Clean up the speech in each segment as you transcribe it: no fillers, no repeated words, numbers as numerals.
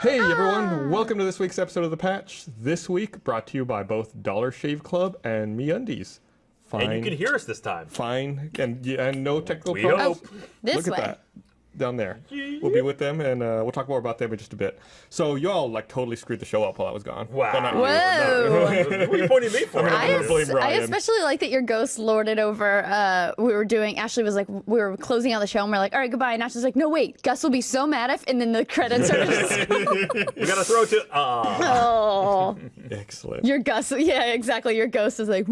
Hey everyone, welcome to this week's episode of The Patch. This week brought to you by both Dollar Shave Club and MeUndies. Fine. And you can hear us this time. Fine, and no technical We problems. hope. This Look at way. that. Down there. We'll be with them, and we'll talk more about them in just a bit. So y'all like totally screwed the show up while I was gone. Wow. Well, not you, Whoa. What are you pointing at me for? I'm gonna blame I Ryan. especially like that your ghost lorded over. Ashley was like, we were closing out the show and we're like, all right, goodbye. And Ashley's like, no, wait, Gus will be so mad if. And then the credits are just. We gotta throw it to. Oh. Excellent. Your Gus. Yeah, exactly. Your ghost is like.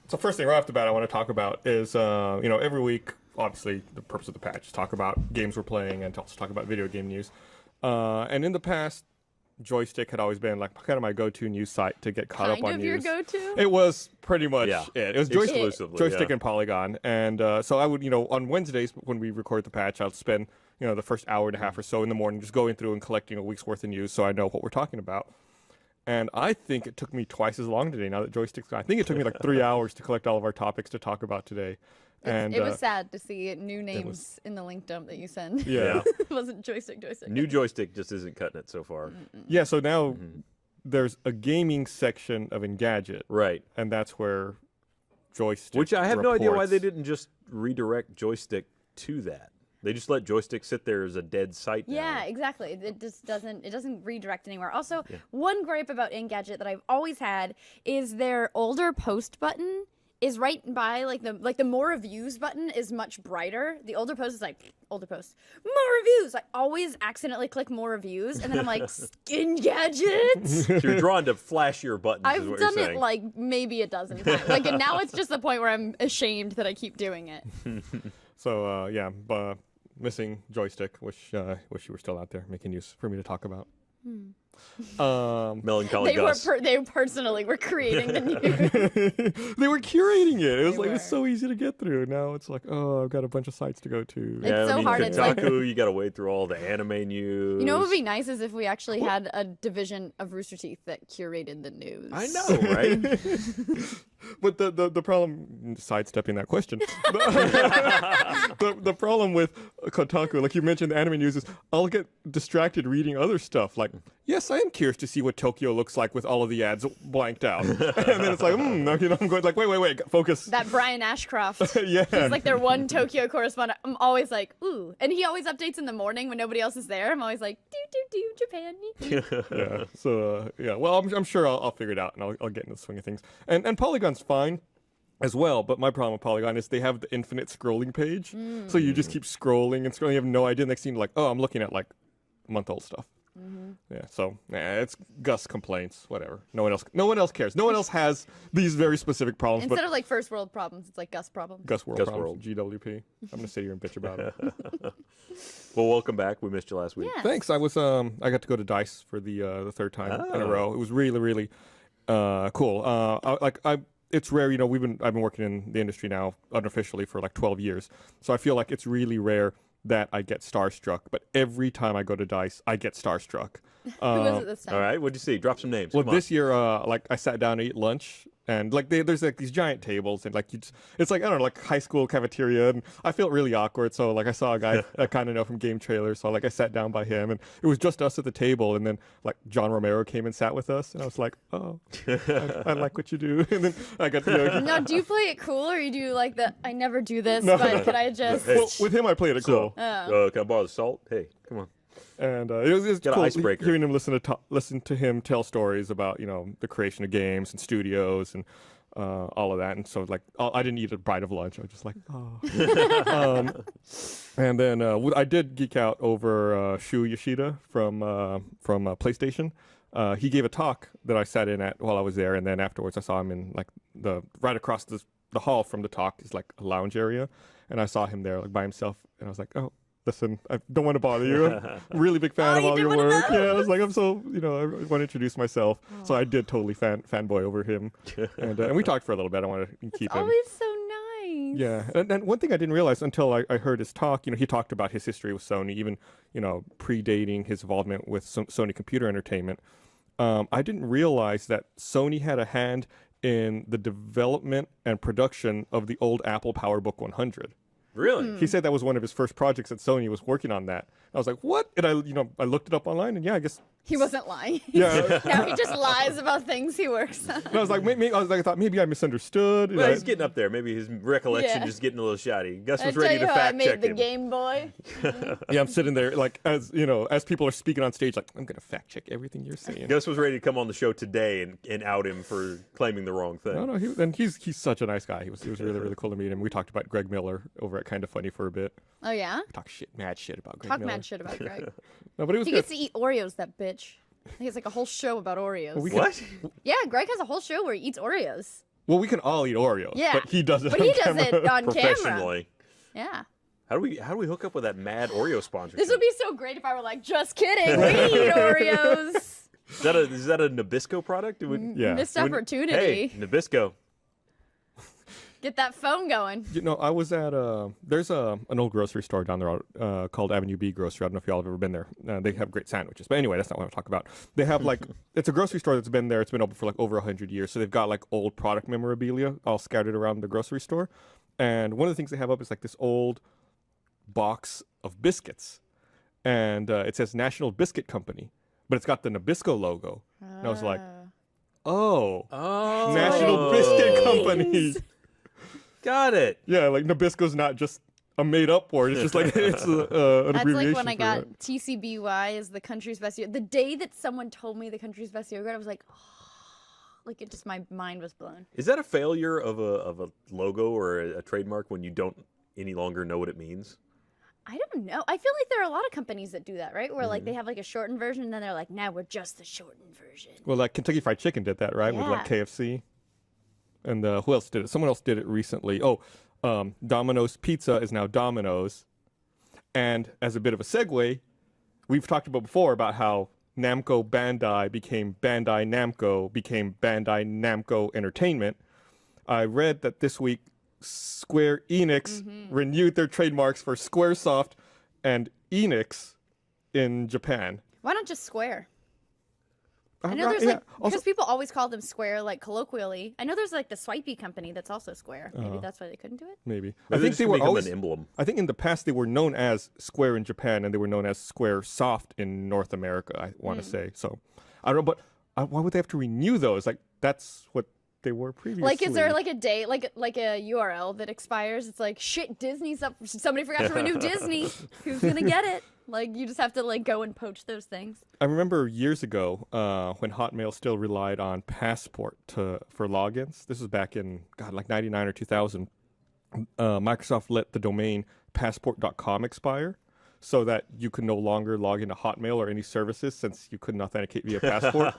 So first thing right off the bat I want to talk about is, every week, obviously, the purpose of the patch is talk about games we're playing and to also talk about video game news. And in the past, Joystick had always been like kind of my go-to news site to get caught up on Kind of news. your go-to? It was pretty much Yeah. it. It was Exclusively, Joystick yeah. and Polygon. And so I would, on Wednesdays when we record the patch, I'll spend, the first hour and a half or so in the morning just going through and collecting a week's worth of news so I know what we're talking about. And I think it took me twice as long today now that Joystick's gone. I think it took me like 3 hours to collect all of our topics to talk about today. And It was sad to see new names in the link dump that you send. Yeah. It wasn't joystick. New joystick just isn't cutting it so far. Yeah, so now there's a gaming section of Engadget. Right. And that's where Joystick Which I have no idea why reports. they didn't just redirect joystick to that. They just let joystick sit there as a dead site now. Yeah, exactly. It just doesn't redirect anywhere. Also, one gripe about Engadget that I've always had is their older post button is right by the more reviews button is much brighter. The older post is like older post. More reviews. I always accidentally click more reviews and then I'm like Engadget. So you're drawn to flashier buttons. is I've what done you're it saying. like maybe a dozen times. And now it's just the point where I'm ashamed that I keep doing it. So, missing Joystick. Wish you were still out there making news for me to talk about. Melancholy They were Gus. they personally were creating the news. They were curating it. It was They like, it's were. so easy to get through. Now it's like, oh, I've got a bunch of sites to go to. It's so hard, it's like- Kotaku, you gotta wade through all the anime news. You know what would be nice is if we actually had a division of Rooster Teeth that curated the news. I know, right? But the problem, sidestepping that question, the problem with Kotaku, like you mentioned, the anime news is I'll get distracted reading other stuff. Like, yes, I am curious to see what Tokyo looks like with all of the ads blanked out. And then it's like, I'm going like, wait, focus. That Brian Ashcroft. Yeah. He's like their one Tokyo correspondent. I'm always like, ooh. And he always updates in the morning when nobody else is there. I'm always like, Japan. Yeah. So well, I'm sure I'll figure it out and I'll get into the swing of things. And Polygon's fine as well, but my problem with Polygon is they have the infinite scrolling page, so you just keep scrolling and scrolling. You have no idea. Next thing, like, oh, I'm looking at like month-old stuff. Yeah. So it's Gus complaints. Whatever. No one else cares. No one else has these very specific problems. Instead but of like first world problems, it's like Gus problems. Gus World Gus problems. GWP. I'm gonna sit here and bitch about it. Well, welcome back. We missed you last week. Yeah. Thanks. I was I got to go to DICE for the third time in a row. It was really cool. It's rare, I've been working in the industry now unofficially for like 12 years. So I feel like it's really rare that I get starstruck, but every time I go to DICE, I get starstruck. Who was it this time? All right. What'd you see? Drop some names. Well, Come on. this year, I sat down to eat lunch, and like there's like these giant tables, and like it's like I don't know, like high school cafeteria, and I felt really awkward. So like I saw a guy I kind of know from game trailers, so like I sat down by him, and it was just us at the table, and then like John Romero came and sat with us, and I was like, oh, I like what you do, and then I got No, do you play it cool or you do like the I never do this, but could I just well, with him I played it cool. Can I borrow the salt? Hey, come on. And it was Got an cool icebreaker. hearing him listen to him tell stories about the creation of games and studios and all of that. And so like I didn't eat a bite of lunch. I was just like, oh. And then I did geek out over Shu Yoshida from PlayStation. He gave a talk that I sat in at while I was there, and then afterwards I saw him in like right across the hall from the talk is like a lounge area, and I saw him there like by himself, and I was like, oh. Listen, I don't want to bother you. I'm a really big fan of you all did your one of work. Yeah, I those? was like, I want to introduce myself. So I did totally fanboy over him. And we talked for a little bit. I want to keep him. always so nice. Yeah, and one thing I didn't realize until I heard his talk, he talked about his history with Sony, even, predating his involvement with Sony Computer Entertainment. I didn't realize that Sony had a hand in the development and production of the old Apple PowerBook 100. Really? He said that was one of his first projects at Sony, was working on that. I was like, what? And I looked it up online, and yeah, I guess He wasn't lying. Yeah. Now he just lies about things he works on. And I was like, I thought maybe I misunderstood. Well, he's getting up there. Maybe his recollection just getting a little shoddy. Gus was ready to I fact made check the him. Game Boy. Yeah, I'm sitting there like as people are speaking on stage, like I'm gonna fact check everything you're saying. Gus was ready to come on the show today and out him for claiming the wrong thing. No, he's such a nice guy. He was really, really cool to meet him. We talked about Greg Miller over at Kind of Funny for a bit. Oh yeah. We talked mad shit about Greg Talk Miller. mad shit about Greg. No, but it was He good. gets to eat Oreos. That bitch. I think it's like a whole show about Oreos. What? Yeah, Greg has a whole show where he eats Oreos. Well, we can all eat Oreos. Yeah, but he does it. But on he does camera. it on camera. Professionally. Yeah. How do we hook up with that mad Oreo sponsorship? This would be so great if I were like, just kidding, we eat Oreos. Is that a Nabisco product? Yeah. Missed Hey, opportunity. Nabisco. Get that phone going. I was at there's an old grocery store down there called Avenue B Grocery. I don't know if y'all have ever been there. They have great sandwiches. But anyway, that's not what I'm talking about. They have it's a grocery store that's been there. It's been open for like over 100 years. So they've got like old product memorabilia all scattered around the grocery store. And one of the things they have up is like this old box of biscuits. And it says National Biscuit Company. But it's got the Nabisco logo. And I was like, oh. National Biscuit Company. Got it. Yeah, like Nabisco's not just a made-up word. It's just like it's an That's abbreviation. like when I for got it. TCBY as the country's best yogurt. The day that someone told me the country's best yogurt, I was like, like it just, my mind was blown. Is that a failure of a logo or a trademark when you don't any longer know what it means? I don't know. I feel like there are a lot of companies that do that, right? Where like they have like a shortened version, and then they're like, now we're just the shortened version. Well, like Kentucky Fried Chicken did that, right? With like Yeah. KFC. And who else did it? Someone else did it recently. Oh, Domino's Pizza is now Domino's. And as a bit of a segue, we've talked about before about how Namco Bandai became Bandai Namco, became Bandai Namco Entertainment. I read that this week Square Enix renewed their trademarks for Squaresoft and Enix in Japan. Why not just Square? I know there's like, because people always call them Square, like colloquially. I know there's like the Swipey company that's also Square. Maybe that's why they couldn't do it. Maybe. I think they were always an emblem. I think in the past they were known as Square in Japan and they were known as Square Soft in North America, I want to say. So I don't know, but why would they have to renew those? Like that's what they were previously. Like, is there like a date, like a URL that expires? It's like, shit, Disney's up. Somebody forgot to renew Disney. Who's gonna get it? Like, you just have to like go and poach those things. I remember years ago when Hotmail still relied on Passport for logins. This was back in like 99 or 2000. Microsoft let the domain passport.com expire so that you could no longer log into Hotmail or any services since you couldn't authenticate via Passport.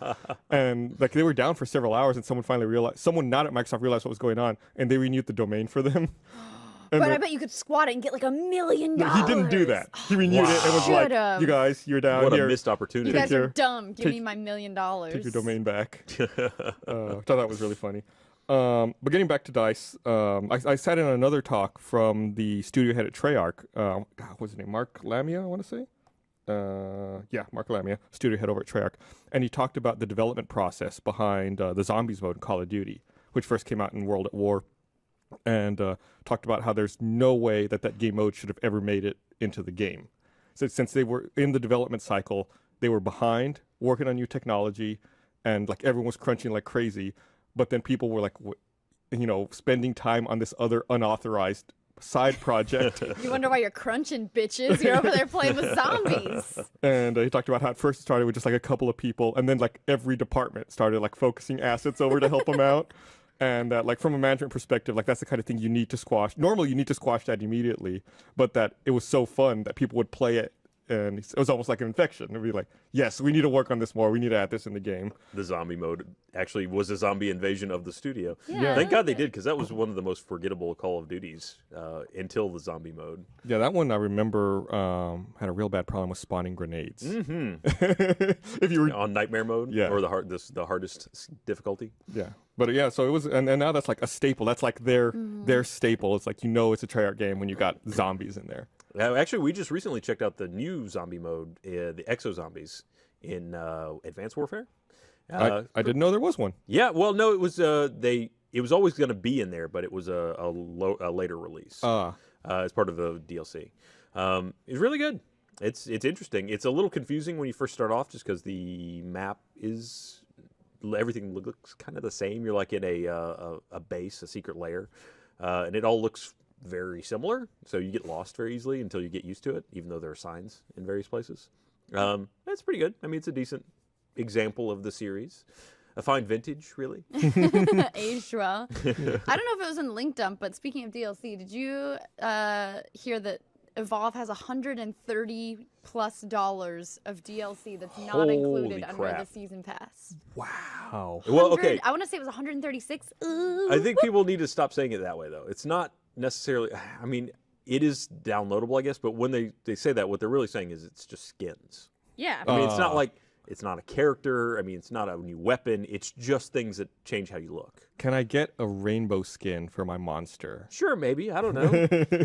And like they were down for several hours and someone not at Microsoft realized what was going on and they renewed the domain for them. But I bet you could squat it and get like $1 million. No, he didn't do that. He renewed it and was like, Should've. you guys, you're down What here. a missed opportunity. You guys are your- dumb. Give take- me my $1 million. Take your domain back. Thought that was really funny. But getting back to DICE, I sat in on another talk from the studio head at Treyarch. What's his name? Mark Lamia, I want to say? Yeah, Mark Lamia, studio head over at Treyarch. And he talked about the development process behind the Zombies mode in Call of Duty, which first came out in World at War. And talked about how there's no way that game mode should have ever made it into the game. So since they were in the development cycle, they were behind, working on new technology, and like everyone was crunching like crazy. But then people were like, spending time on this other unauthorized side project. You wonder why you're crunching, bitches. You're over there playing with zombies. And he talked about how at first it started with just like a couple of people, and then like every department started like focusing assets over to help them out. And that, like, from a management perspective, like, that's the kind of thing you need to squash. Normally, you need to squash that immediately, but that it was so fun that people would play it, and it was almost like an infection. It'd be like, yes, we need to work on this more. We need to add this in the game. The zombie mode actually was a zombie invasion of the studio. Yeah, Thank I God like they it. did, because that was one of the most forgettable Call of Duties until the zombie mode. Yeah, that one I remember had a real bad problem with spawning grenades. Mm-hmm. If you were, On nightmare mode, Yeah. or the hardest difficulty. yeah. But yeah, so it was, and now that's like a staple. That's like their staple. It's like, it's a Treyarch game when you got zombies in there. Actually, we just recently checked out the new zombie mode, the Exo Zombies in Advanced Warfare. I didn't know there was one. Yeah, well, no, it was it was always going to be in there, but it was a later release. as part of the DLC. It's really good. It's interesting. It's a little confusing when you first start off, just because the map is everything looks kind of the same. You're like in a base, a secret lair, and it all looks very similar. So you get lost very easily until you get used to it, even though there are signs in various places. That's pretty good. I mean, it's a decent example of the series. A fine vintage, really. Aged well. I don't know if it was in Link Dump, but speaking of DLC, did you hear that Evolve has $130+ of DLC that's not Holy included under crap. the season pass? Wow. Well, okay. I want to say it was 136. Ooh. I think people need to stop saying it that way, though. It's not necessarily. I mean, it is downloadable, I guess. But when they say that, what they're really saying is it's just skins. Yeah. I mean, it's not like it's not a character. I mean, it's not a new weapon. It's just things that change how you look. Can I get a rainbow skin for my monster? Sure, maybe. I don't know.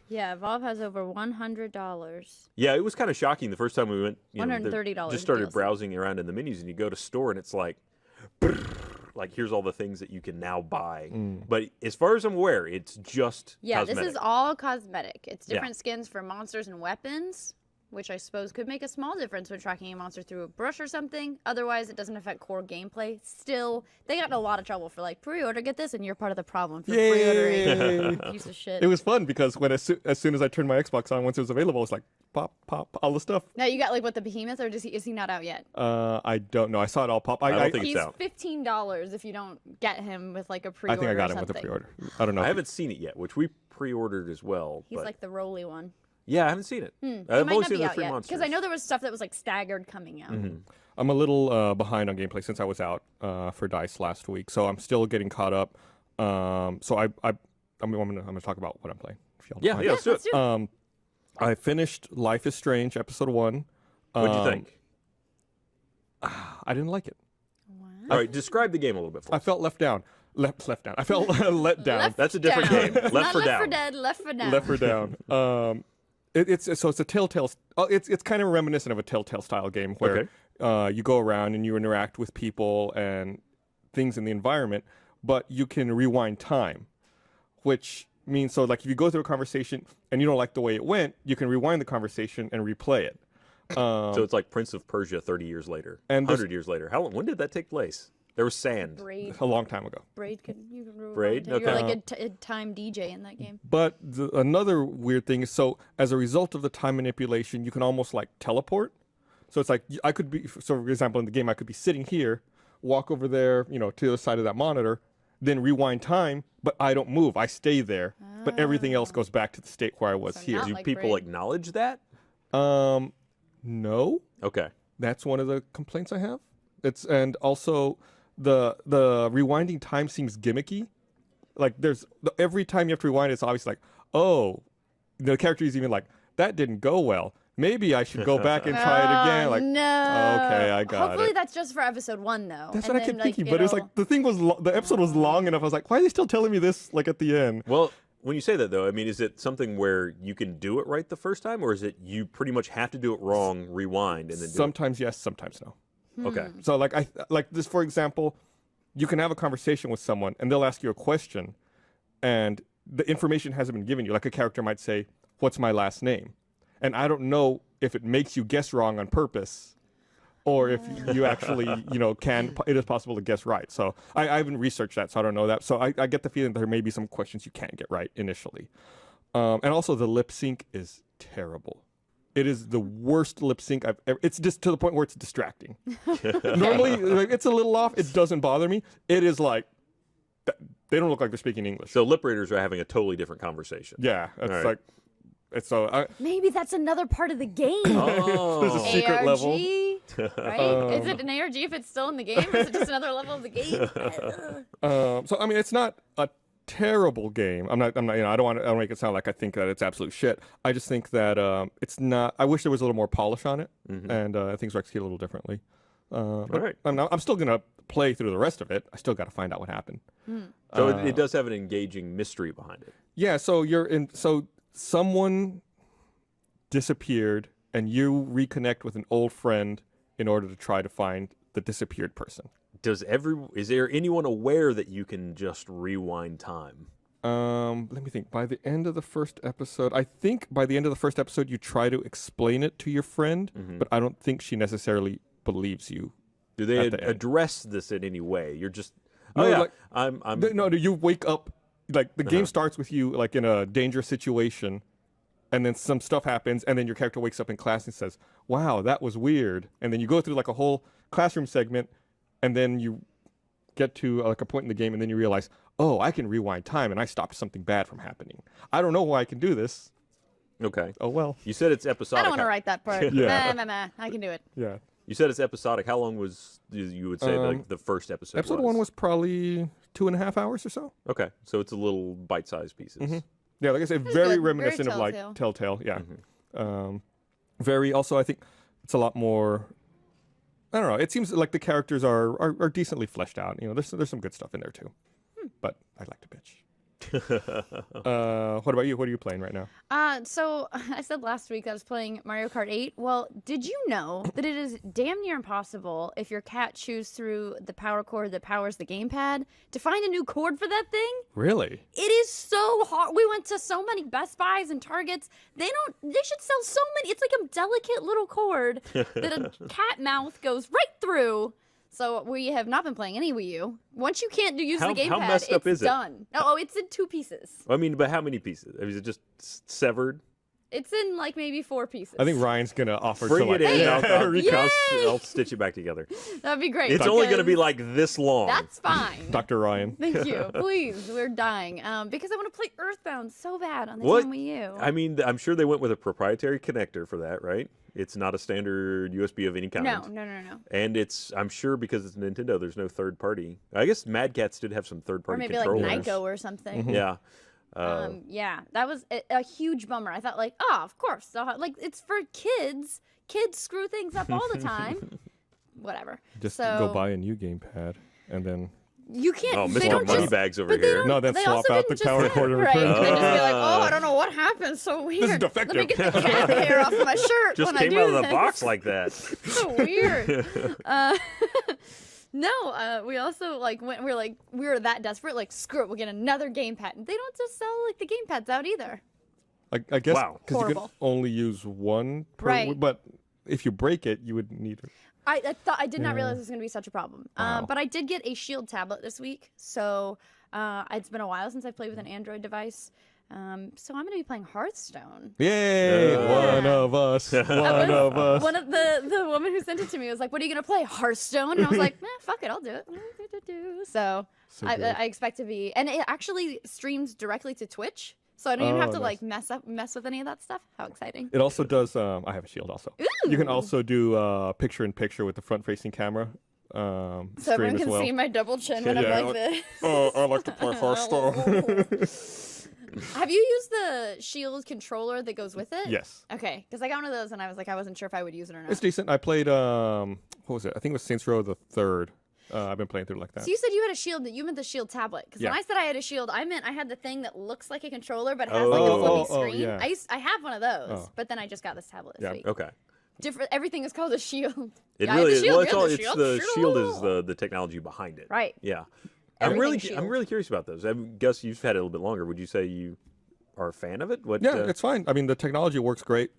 Yeah, Evolve has over $100. Yeah, it was kind of shocking the first time we went. $130 Just started DLC. browsing around in the menus, and you go to store, and it's like here's all the things that you can now buy. But as far as I'm aware, it's just cosmetic. This is all cosmetic. It's Yeah. different skins for monsters and weapons, which I suppose could make a small difference when tracking a monster through a brush or something. Otherwise, it doesn't affect core gameplay. Still, they got in a lot of trouble for like, pre-order, get this, and you're part of the problem for pre-ordering. Piece of shit. It was fun because when as soon as I turned my Xbox on, once it was available, it was like pop, all the stuff. Now you got like what the behemoth, or is he not out yet? I don't know. I saw it all pop. I don't think He's it's out. $15 if you don't get him with like a pre-order. I think I got or him with the something. pre-order. I don't know. I haven't seen it yet, which we pre-ordered as well. He's but like the roly one. yeah, I haven't seen it. He I've might only not seen be the out three yet monsters. because I know there was stuff that was like staggered coming out. I'm a little behind on gameplay since I was out for DICE last week, so I'm still getting caught up. So I'm gonna talk about what I'm playing. If y'all don't Yeah, mind. yeah, let's do it. do it. I finished Life is Strange episode 1. What'd you think? I didn't like it. All right, describe the game a little bit for I us. felt left down. Left down. I felt let down. Left That's a different down. game. Left Not 4 Left Down. 4 Dead, Left 4 Down. Left her down. It's a Telltale. It's kind of reminiscent of a Telltale style game where you go around and you interact with people and things in the environment, but you can rewind time, which means so like if you go through a conversation and you don't like the way it went, you can rewind the conversation and replay it. So it's like Prince of Persia 30 years later, And there's- 100 years later. When did that take place? There was sand. Braid. A long time ago. You can rewind Braid? it. You're Okay. like a time DJ in that game. But another weird thing is, so as a result of the time manipulation, you can almost like teleport. So it's like I could be, so for example, in the game, I could be sitting here, walk over there, to the other side of that monitor, then rewind time, but I don't move. I stay there, but everything else goes back to the state where I was So here. not Do like people Braid. acknowledge that? No, Okay. that's one of the complaints I have. And also the rewinding time seems gimmicky. Like every time you have to rewind, it's obviously like, oh, the character is even like, that didn't go well. Maybe I should go back and try it again. Like, no. okay, I got Hopefully it. that's just for episode 1, though. That's And what I then, kept thinking, but it was like the thing was the episode was long enough. I was like, why are they still telling me this like at the end? Well, when you say that, though, I mean, is it something where you can do it right the first time, or is it you pretty much have to do it wrong, rewind, and then do Sometimes yes, sometimes no. it? Okay. So like this, for example, you can have a conversation with someone and they'll ask you a question, and the information hasn't been given you. Like a character might say, "What's my last name?" And I don't know if it makes you guess wrong on purpose, or if you actually, it is possible to guess right. So I haven't researched that, so I don't know that. So I get the feeling there may be some questions you can't get right initially. And also the lip sync is terrible. It is the worst lip sync I've ever. It's just to the point where it's distracting. Normally, like, it's a little off. It doesn't bother me. It is like, they don't look like they're speaking English. So lip readers are having a totally different conversation. Yeah, it's All right. like, it's so. Maybe that's another part of the game. Oh. There's a secret ARG, level. right? Is it an ARG if it's still in the game? Or is it just another level of the game? So I mean, it's not a terrible game. I'm not. I don't want to make it sound like I think that it's absolute shit. I just think that it's not. I wish there was a little more polish on it, and things were executed a little differently. But right. I'm still gonna play through the rest of it. I still got to find out what happened. So it does have an engaging mystery behind it. Yeah. So So someone disappeared, and you reconnect with an old friend in order to try to find the disappeared person. Is there anyone aware that you can just rewind time? Let me think. By the end of the first episode, I think by the end of the first episode, you try to explain it to your friend, but I don't think she necessarily believes you. Do they address this in any way? You're just, No, I'm. No, you wake up, like the game starts with you like in a dangerous situation, and then some stuff happens, and then your character wakes up in class and says, "Wow, that was weird." And then you go through like a whole classroom segment, and then you get to like a point in the game, and then you realize, oh, I can rewind time, and I stopped something bad from happening. I don't know why I can do this. Okay. Oh well. You said it's episodic. I don't want to write that part. Yeah. Nah, I can do it. Yeah. You said it's episodic. How long was you would say like the first episode? Episode 1 was probably 2.5 hours or so. Okay, so it's a little bite-sized pieces. Yeah, like I said, very good. reminiscent Very of like Telltale. Telltale. Yeah. Very. Also, I think it's a lot more. I don't know. It seems like the characters are decently fleshed out. You know, there's some good stuff in there too. But I like to bitch. What about you? What are you playing right now? So I said last week I was playing Mario Kart 8. Well, did you know that it is damn near impossible if your cat chews through the power cord that powers the gamepad to find a new cord for that thing? Really? It is so hard. We went to so many Best Buys and Targets. They should sell so many. It's like a delicate little cord that a cat mouth goes right through. So we have not been playing any Wii U. Once you can't use the gamepad, how messed up it's is it? done. Oh, it's in 2 pieces. I mean, but how many pieces? Is it just severed? It's in like maybe 4 pieces. I think Ryan's gonna offer Bring to it like in. Yay! I'll stitch it back together. That'd be great. It's only going to be because like this long. That's fine. Dr. Ryan. Thank you. Please, we're dying. Because I want to play Earthbound so bad on the What? damn Wii U. I mean, I'm sure they went with a proprietary connector for that, right? It's not a standard USB of any kind. No. And I'm sure because it's Nintendo, there's no third party. I guess Mad Catz did have some third party Or maybe controllers. like Nyko or something. Yeah. Yeah, that was a huge bummer. I thought like, oh, of course. Like, it's for kids. Kids screw things up all the time. Whatever. Just so, go buy a new gamepad and then. You can't. Oh, they Mr. don't Moneybags over but they here. don't- No, then they swap also out the didn't just- power cord and right. return. They just be like, oh, I don't know what happened. So weird. is defective. Let me get the cat hair off of my shirt Just when came I do out of the this. box like that. So weird. No, we also like we were that desperate. Like, screw it, we'll get another gamepad. And they don't just sell like the gamepads out either. I guess Wow. because you can Horrible. only use one per Right. but if you break it, you would need it. I did not realize it was going to be such a problem. Wow. But I did get a Shield tablet this week, so it's been a while since I've played with an Android device. So I'm going to be playing Hearthstone. Yay! Yeah. One of us. One of us. One of the woman who sent it to me was like, "What are you going to play, Hearthstone?" And I was like, "Fuck it, I'll do it." So So I good. I expect to be, and it actually streams directly to Twitch, so I don't even have to nice. like mess with any of that stuff. How exciting! It also does. I have a Shield also. You can also do picture-in-picture with the front-facing camera. So Stream everyone as can well. see my double chin when Yeah, I'm like this. I like to play Hearthstone. Have you used the Shield controller that goes with it? Yes. Okay, because I got one of those and I was like, I wasn't sure if I would use it or not. It's decent. I played what was it? I think it was Saints Row the Third. I've been playing through like that. So you said you had a Shield, that you meant the Shield tablet. Because Yeah. when I said I had a Shield, I meant I had the thing that looks like a controller but has like a flippy screen. yeah. I have one of those, Oh. but then I just got this tablet this Yeah. week. Okay. Different. Everything is called a Shield. It Yeah, I have really the is. Shield, Well, you have the Shield. the shield is the technology behind it. Right. Yeah. Everything's I'm Shield. really curious about those. Gus, you've had it a little bit longer. Would you say you are a fan of it? What? Yeah, it's fine. I mean, the technology works great.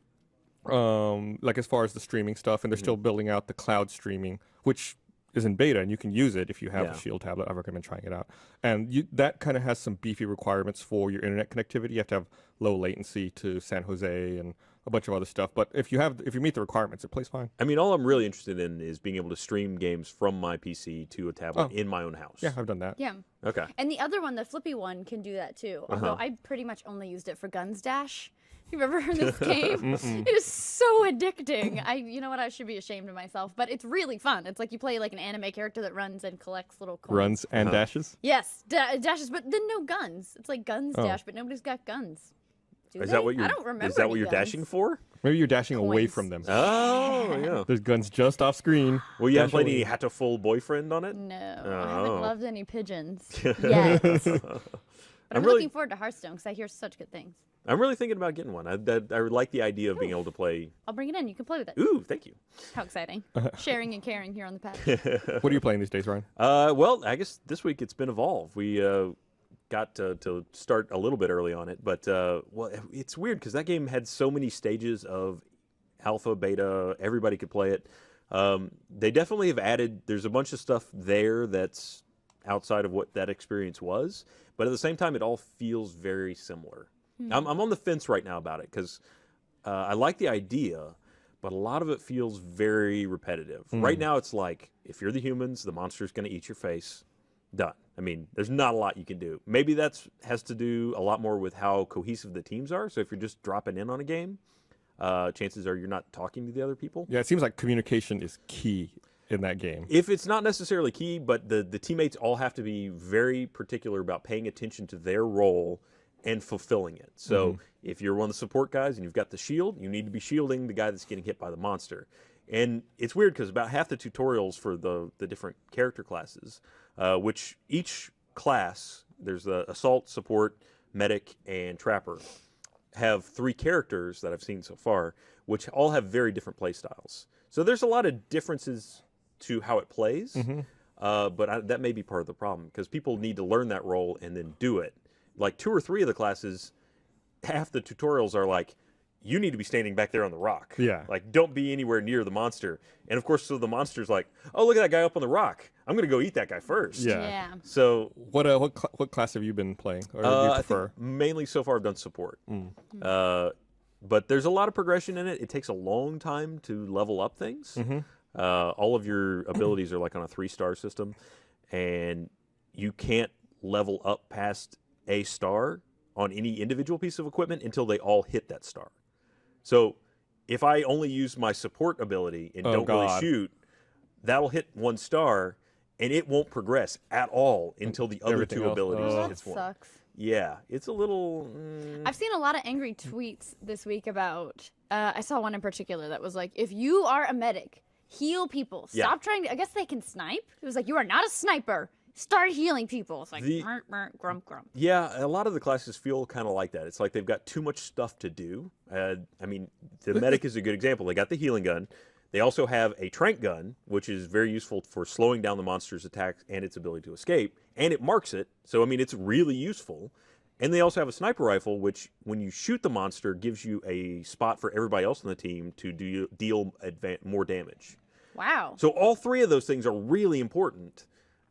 Like as far as the streaming stuff, and they're still building out the cloud streaming, which is in beta, and you can use it if you have Yeah. a Shield tablet. I recommend trying it out. And that kind of has some beefy requirements for your internet connectivity. You have to have low latency to San Jose and a bunch of other stuff. But if you meet the requirements, it plays fine. I mean, all I'm really interested in is being able to stream games from my PC to a tablet in my own house. Yeah, I've done that. Yeah. Okay. And the other one, the flippy one, can do that too. Although I pretty much only used it for Guns Dash. You ever heard this game? It is so addicting. You know what? I should be ashamed of myself, but it's really fun. It's like you play like an anime character that runs and collects little coins. Runs and dashes. Yes, dashes, but then no guns. It's like Guns Oh. Dash, but nobody's got guns. Do Is they? that what you're? I don't remember. Is that any what you're guns. dashing for? Maybe you're dashing away Coins. from them. Oh, yeah. There's guns just off screen. Well, you haven't Dash played away. any Hatoful Boyfriend on it? No, I Oh. haven't loved any pigeons yet. But I'm really- looking forward to Hearthstone because I hear such good things. I'm really thinking about getting one. I like the idea of being able to play. I'll bring it in. You can play with it. Ooh, thank you. How exciting! Sharing and caring here on the pad. What are you playing these days, Ryan? Well, I guess this week it's been Evolve. We got to start a little bit early on it, but well, it's weird because that game had so many stages of alpha, beta. Everybody could play it. They definitely have added. There's a bunch of stuff there that's outside of what that experience was, but at the same time, it all feels very similar. I'm on the fence right now about it because I like the idea, but a lot of it feels very repetitive. Right now, it's like if you're the humans, the monster's going to eat your face. Done. I mean, there's not a lot you can do. Maybe that has to do a lot more with how cohesive the teams are. So if you're just dropping in on a game, chances are you're not talking to the other people. Yeah, it seems like communication is key in that game. If it's not necessarily key, but the teammates all have to be very particular about paying attention to their role and fulfilling it. So if you're one of the support guys and you've got the shield, you need to be shielding the guy that's getting hit by the monster. And it's weird because about half the tutorials for the different character classes, which each class, there's the assault, support, medic, and trapper, have 3 characters that I've seen so far, which all have very different play styles. So there's a lot of differences to how it plays, but that may be part of the problem because people need to learn that role and then do it. Like 2 or 3 of the classes, half the tutorials are like, you need to be standing back there on the rock. Yeah. Like, don't be anywhere near the monster. And, of course, so the monster's like, oh, look at that guy up on the rock. I'm going to go eat that guy first. Yeah. So what class have you been playing, or do you prefer? I think mainly so far I've done support. But there's a lot of progression in it. It takes a long time to level up things. All of your abilities are like on a 3-star system, and you can't level up past a star on any individual piece of equipment until they all hit that star. So if I only use my support ability and don't really shoot, that'll hit 1 star, and it won't progress at all until the other 2 abilities hits 1. That sucks. Yeah, it's a little... I've seen a lot of angry tweets this week about... I saw one in particular that was like, if you are a medic, heal people. Stop trying to... I guess they can snipe. It was like, you are not a sniper. Start healing people. It's like, grump, grump. Yeah, a lot of the classes feel kind of like that. It's like they've got too much stuff to do. I mean, the medic is a good example. They got the healing gun. They also have a tranq gun, which is very useful for slowing down the monster's attacks and its ability to escape. And it marks it. So, I mean, it's really useful. And they also have a sniper rifle, which, when you shoot the monster, gives you a spot for everybody else on the team to deal more damage. Wow. So all 3 of those things are really important.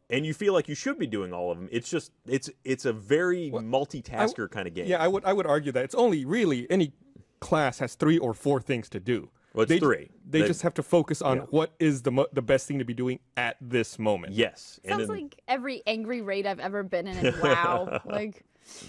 And you feel like you should be doing all of them. It's just it's a very multitasker kind of game. Yeah, I would argue that it's only really any class has 3 or 4 things to do. Well, it's 3. They just have to focus on what is the best thing to be doing at this moment. Yes. Sounds like every angry raid I've ever been in. WoW, like.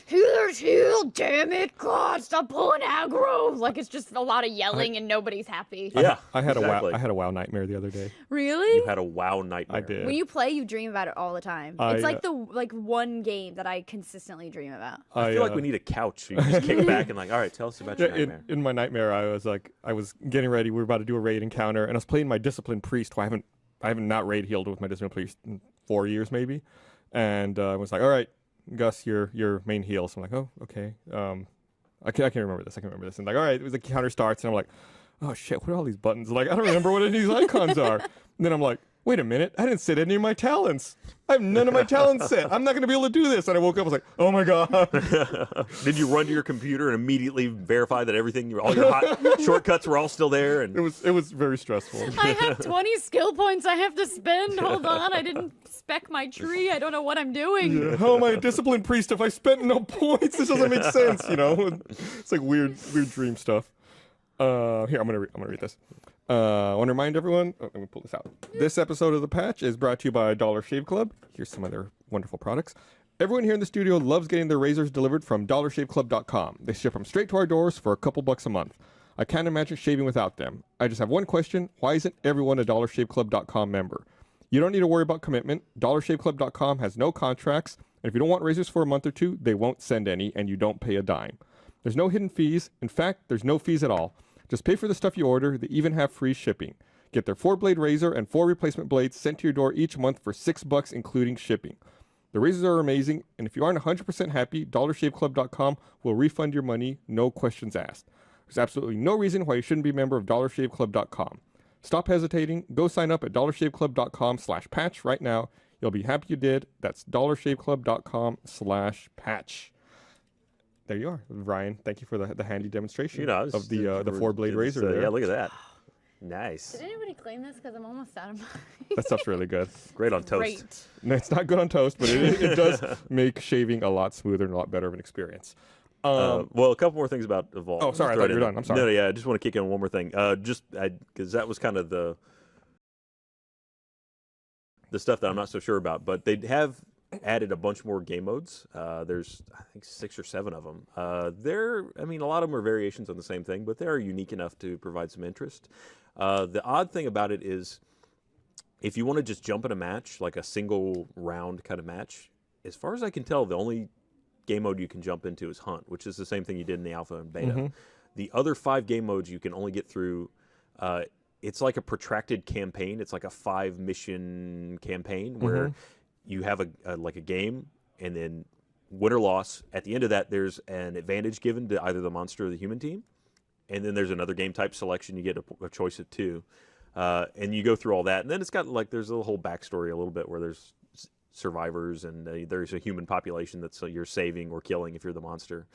Healers heal, damn it, God, stop pulling aggro. Like, it's just a lot of yelling and nobody's happy. Yeah, I had a WoW nightmare the other day. Really? You had a WoW nightmare. I did. When you play, you dream about it all the time. It's like the one game that I consistently dream about. I feel like we need a couch so you can just kick back and like, all right, tell us about your nightmare. In my nightmare, I was getting ready. We were about to do a raid encounter, and I was playing my Discipline Priest, who I haven't not raid healed with my Discipline Priest in 4 years maybe, and I was like, all right, Gus, your main heal. So I'm like, oh, okay. I can't remember this. And like, all right, it was the counter starts, and I'm like, oh shit, what are all these buttons? Like, I don't remember what any of these icons are. And then I'm like, wait a minute, I didn't set any of my talents. I have none of my talents set. I'm not going to be able to do this. And I woke up, I was like, oh my God. Did you run to your computer and immediately verify that all your hot shortcuts were all still there? And it was very stressful. I have 20 skill points I have to spend. Hold on, I didn't spec my tree. I don't know what I'm doing. Yeah. How am I a Discipline Priest if I spent no points? This doesn't make sense, you know? It's like weird dream stuff. Here, I'm gonna read this. I want to remind everyone, let me pull this out. This episode of The Patch is brought to you by Dollar Shave Club. Here's some of their wonderful products. Everyone here in the studio loves getting their razors delivered from dollarshaveclub.com. They ship them straight to our doors for a couple bucks a month. I can't imagine shaving without them. I just have one question. Why isn't everyone a dollarshaveclub.com member? You don't need to worry about commitment. dollarshaveclub.com has no contracts, and if you don't want razors for a month or 2, they won't send any, and you don't pay a dime. There's no hidden fees. In fact, there's no fees at all. Just pay for the stuff you order. They even have free shipping. Get their 4-blade razor and 4 replacement blades sent to your door each month for $6, including shipping. The razors are amazing, and if you aren't 100% happy, dollarshaveclub.com will refund your money, no questions asked. There's absolutely no reason why you shouldn't be a member of dollarshaveclub.com. Stop hesitating. Go sign up at dollarshaveclub.com/patch right now. You'll be happy you did. That's dollarshaveclub.com/patch. There you are, Ryan. Thank you for the handy demonstration of the 4-blade razor there. Yeah, look at that. Nice. Did anybody claim this? Because I'm almost out of mine. That stuff's really good. Great on toast. Great. No, it's not good on toast, but it does make shaving a lot smoother and a lot better of an experience. Well, a couple more things about Evolve. Oh, sorry, I thought you were done. I'm sorry. No, yeah, I just want to kick in one more thing. Because that was kind of the stuff that I'm not so sure about. But they have added a bunch more game modes. There's, I think, 6 or 7 of them. A lot of them are variations on the same thing, but they are unique enough to provide some interest. The odd thing about it is, if you want to just jump in a match, like a single round kind of match, as far as I can tell, the only game mode you can jump into is Hunt, which is the same thing you did in the alpha and beta. Mm-hmm. The other 5 game modes you can only get through. It's like a protracted campaign. It's like a 5-mission campaign where you have a game, and then win or loss. At the end of that, there's an advantage given to either the monster or the human team, and then there's another game type selection. You get a choice of 2, and you go through all that, and then it's got there's a whole backstory a little bit where there's survivors, and there's a human population that's you're saving or killing if you're the monster.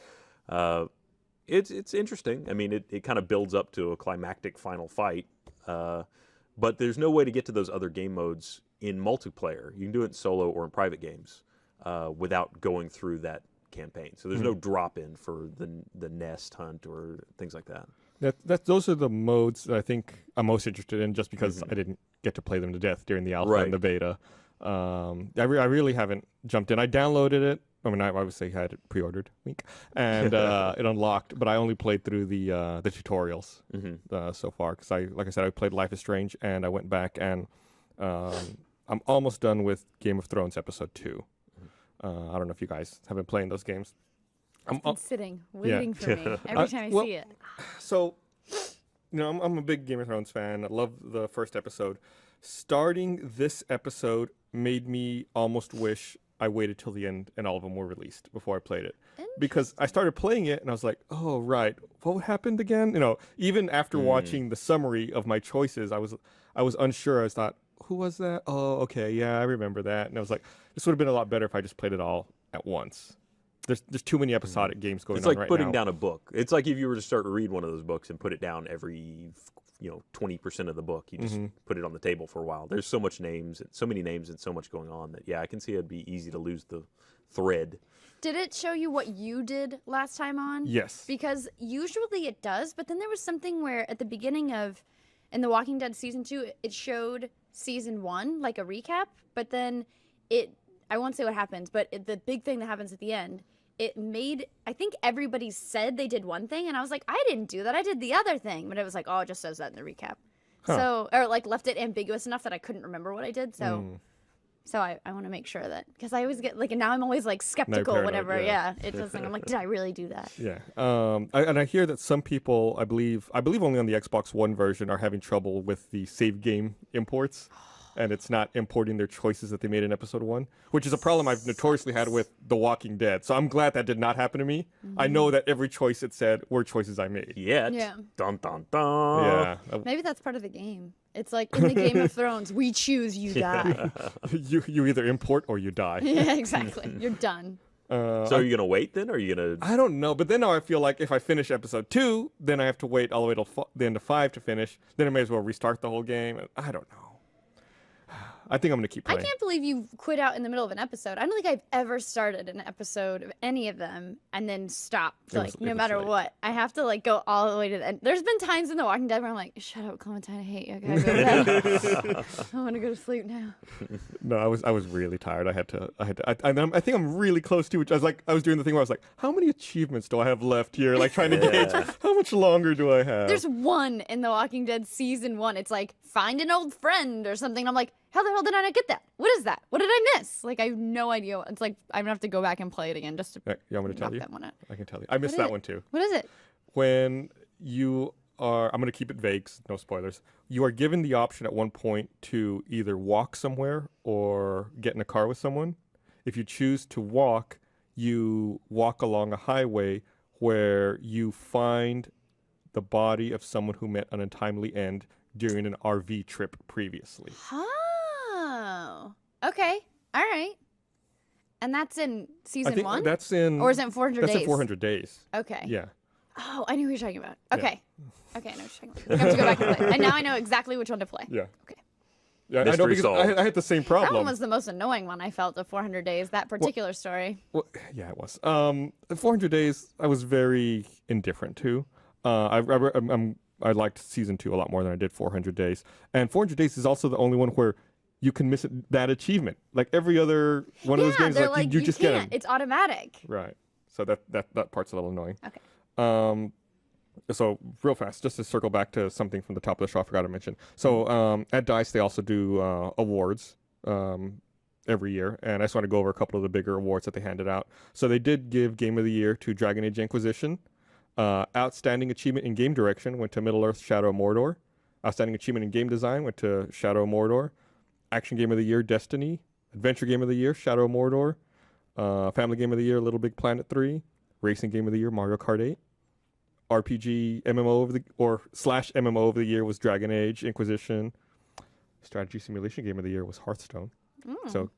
It's interesting. I mean, it kind of builds up to a climactic final fight, but there's no way to get to those other game modes in multiplayer. You can do it in solo or in private games without going through that campaign. So there's no drop-in for the nest hunt or things like that. Those are the modes that I think I'm most interested in, just because I didn't get to play them to death during the alpha and the beta. I really haven't jumped in. I downloaded it. I mean, I obviously had it pre-ordered, and it unlocked, but I only played through the tutorials so far, because like I said, I played Life is Strange, and I went back, and I'm almost done with Game of Thrones episode 2. I don't know if you guys have been playing those games. It's been sitting, waiting for me every time I see it. So, I'm a big Game of Thrones fan. I love the first episode. Starting this episode made me almost wish I waited till the end and all of them were released before I played it. Because I started playing it and I was like, oh, right, what happened again? Even after watching the summary of my choices, I was unsure. I thought, who was that? Oh, okay, yeah, I remember that. And I was like, this would have been a lot better if I just played it all at once. There's too many episodic games going on right now. It's like putting down a book. It's like if you were to start to read one of those books and put it down every 20% of the book. You just put it on the table for a while. There's so many names and so much going on that, I can see it'd be easy to lose the thread. Did it show you what you did last time on? Yes. Because usually it does, but then there was something where at the beginning in The Walking Dead Season 2, it showed Season 1, like a recap, but then I won't say what happens, but the big thing that happens at the end, it made, I think everybody said they did one thing, and I was like, I didn't do that, I did the other thing. But it was like, oh, it just says that in the recap. Huh. Or left it ambiguous enough that I couldn't remember what I did, so I want to make sure that, because I always get, and now I'm always, skeptical whenever, it doesn't, I'm like, did I really do that? Yeah. And I hear that some people, I believe only on the Xbox One version, are having trouble with the save game imports. And it's not importing their choices that they made in episode 1, which is a problem I've notoriously had with The Walking Dead. So I'm glad that did not happen to me. I know that every choice it said were choices I made. Yeah. Dun, dun, dun. Yeah. Maybe that's part of the game. It's like in the Game of Thrones, we choose, you die. You either import or you die. Yeah, exactly. You're done. So are you going to wait then, or are you going to... I don't know, but then now I feel like if I finish episode 2, then I have to wait all the way till the end of 5 to finish. Then I may as well restart the whole game. I don't know. I think I'm going to keep playing. I can't believe you quit out in the middle of an episode. I don't think I've ever started an episode of any of them and then stopped, no matter what. I have to, go all the way to the end. There's been times in The Walking Dead where I'm like, shut up, Clementine, I hate you. I gotta go to bed. I want to go to sleep now. No, I was really tired. I think I'm really close to it. I was doing the thing where I was like, how many achievements do I have left here? Trying to gauge how much longer do I have? There's one in The Walking Dead Season 1. It's find an old friend or something. I'm like, how the hell did I not get that? What is that? What did I miss? I have no idea. It's I'm going to have to go back and play it again just to I'm going to tell you. That one out. I can tell you. I missed that one too. What is it? When you are, I'm going to keep it vague, no spoilers. You are given the option at one point to either walk somewhere or get in a car with someone. If you choose to walk, you walk along a highway where you find the body of someone who met an untimely end during an RV trip previously. Oh, okay. All right. And that's in season 1? That's in... Or is it in 400 days? That's in 400 days. Okay. Yeah. Oh, I knew what you're talking about. Okay. Okay, I know what you're talking about. I have to go back and play. And now I know exactly which one to play. Yeah. Okay. Yeah, I know Mystery because solved. I had the same problem. That one was the most annoying one I felt of 400 days, that particular story. Well, yeah, it was. 400 Days, I was very indifferent to. I liked season 2 a lot more than I did 400 Days. And 400 Days is also the only one where you can miss that achievement. Like every other one of those games, like, you just get them. It's automatic. Right. So that part's a little annoying. Okay. So real fast, just to circle back to something from the top of the show I forgot to mention. So at DICE, they also do awards every year, and I just want to go over a couple of the bigger awards that they handed out. So they did give Game of the Year to Dragon Age Inquisition. Outstanding Achievement in Game Direction went to Middle-earth: Shadow of Mordor. Outstanding Achievement in Game Design went to Shadow of Mordor. Action Game of the Year, Destiny. Adventure Game of the Year, Shadow of Mordor. Family Game of the Year, Little Big Planet 3. Racing Game of the Year, Mario Kart 8. RPG MMO / MMO of the year was Dragon Age Inquisition. Strategy Simulation Game of the Year was Hearthstone. So,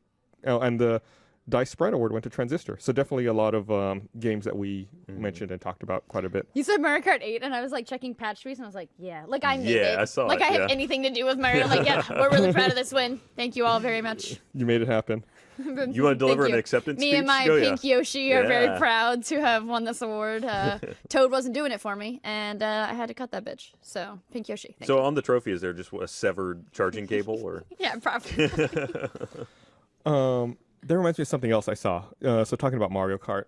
and the DICE Sprite Award went to Transistor. So definitely a lot of games that we mentioned and talked about quite a bit. You said Mario Kart 8, and I was like checking patch tweets, and I was like, yeah, like I made it. Yeah, I saw like it, I have yeah. anything to do with Mario. Like, yeah, we're really proud of this win. Thank you all very much. You made it happen. You want to deliver an acceptance Me speech? and my Go, pink Yoshi are very Yeah. proud to have won this award. Toad wasn't doing it for me, and I had to cut that bitch. So, pink Yoshi. Thank So you. on the trophy, is there just a severed charging cable, or? Yeah, probably. That reminds me of something else I saw. So talking about Mario Kart.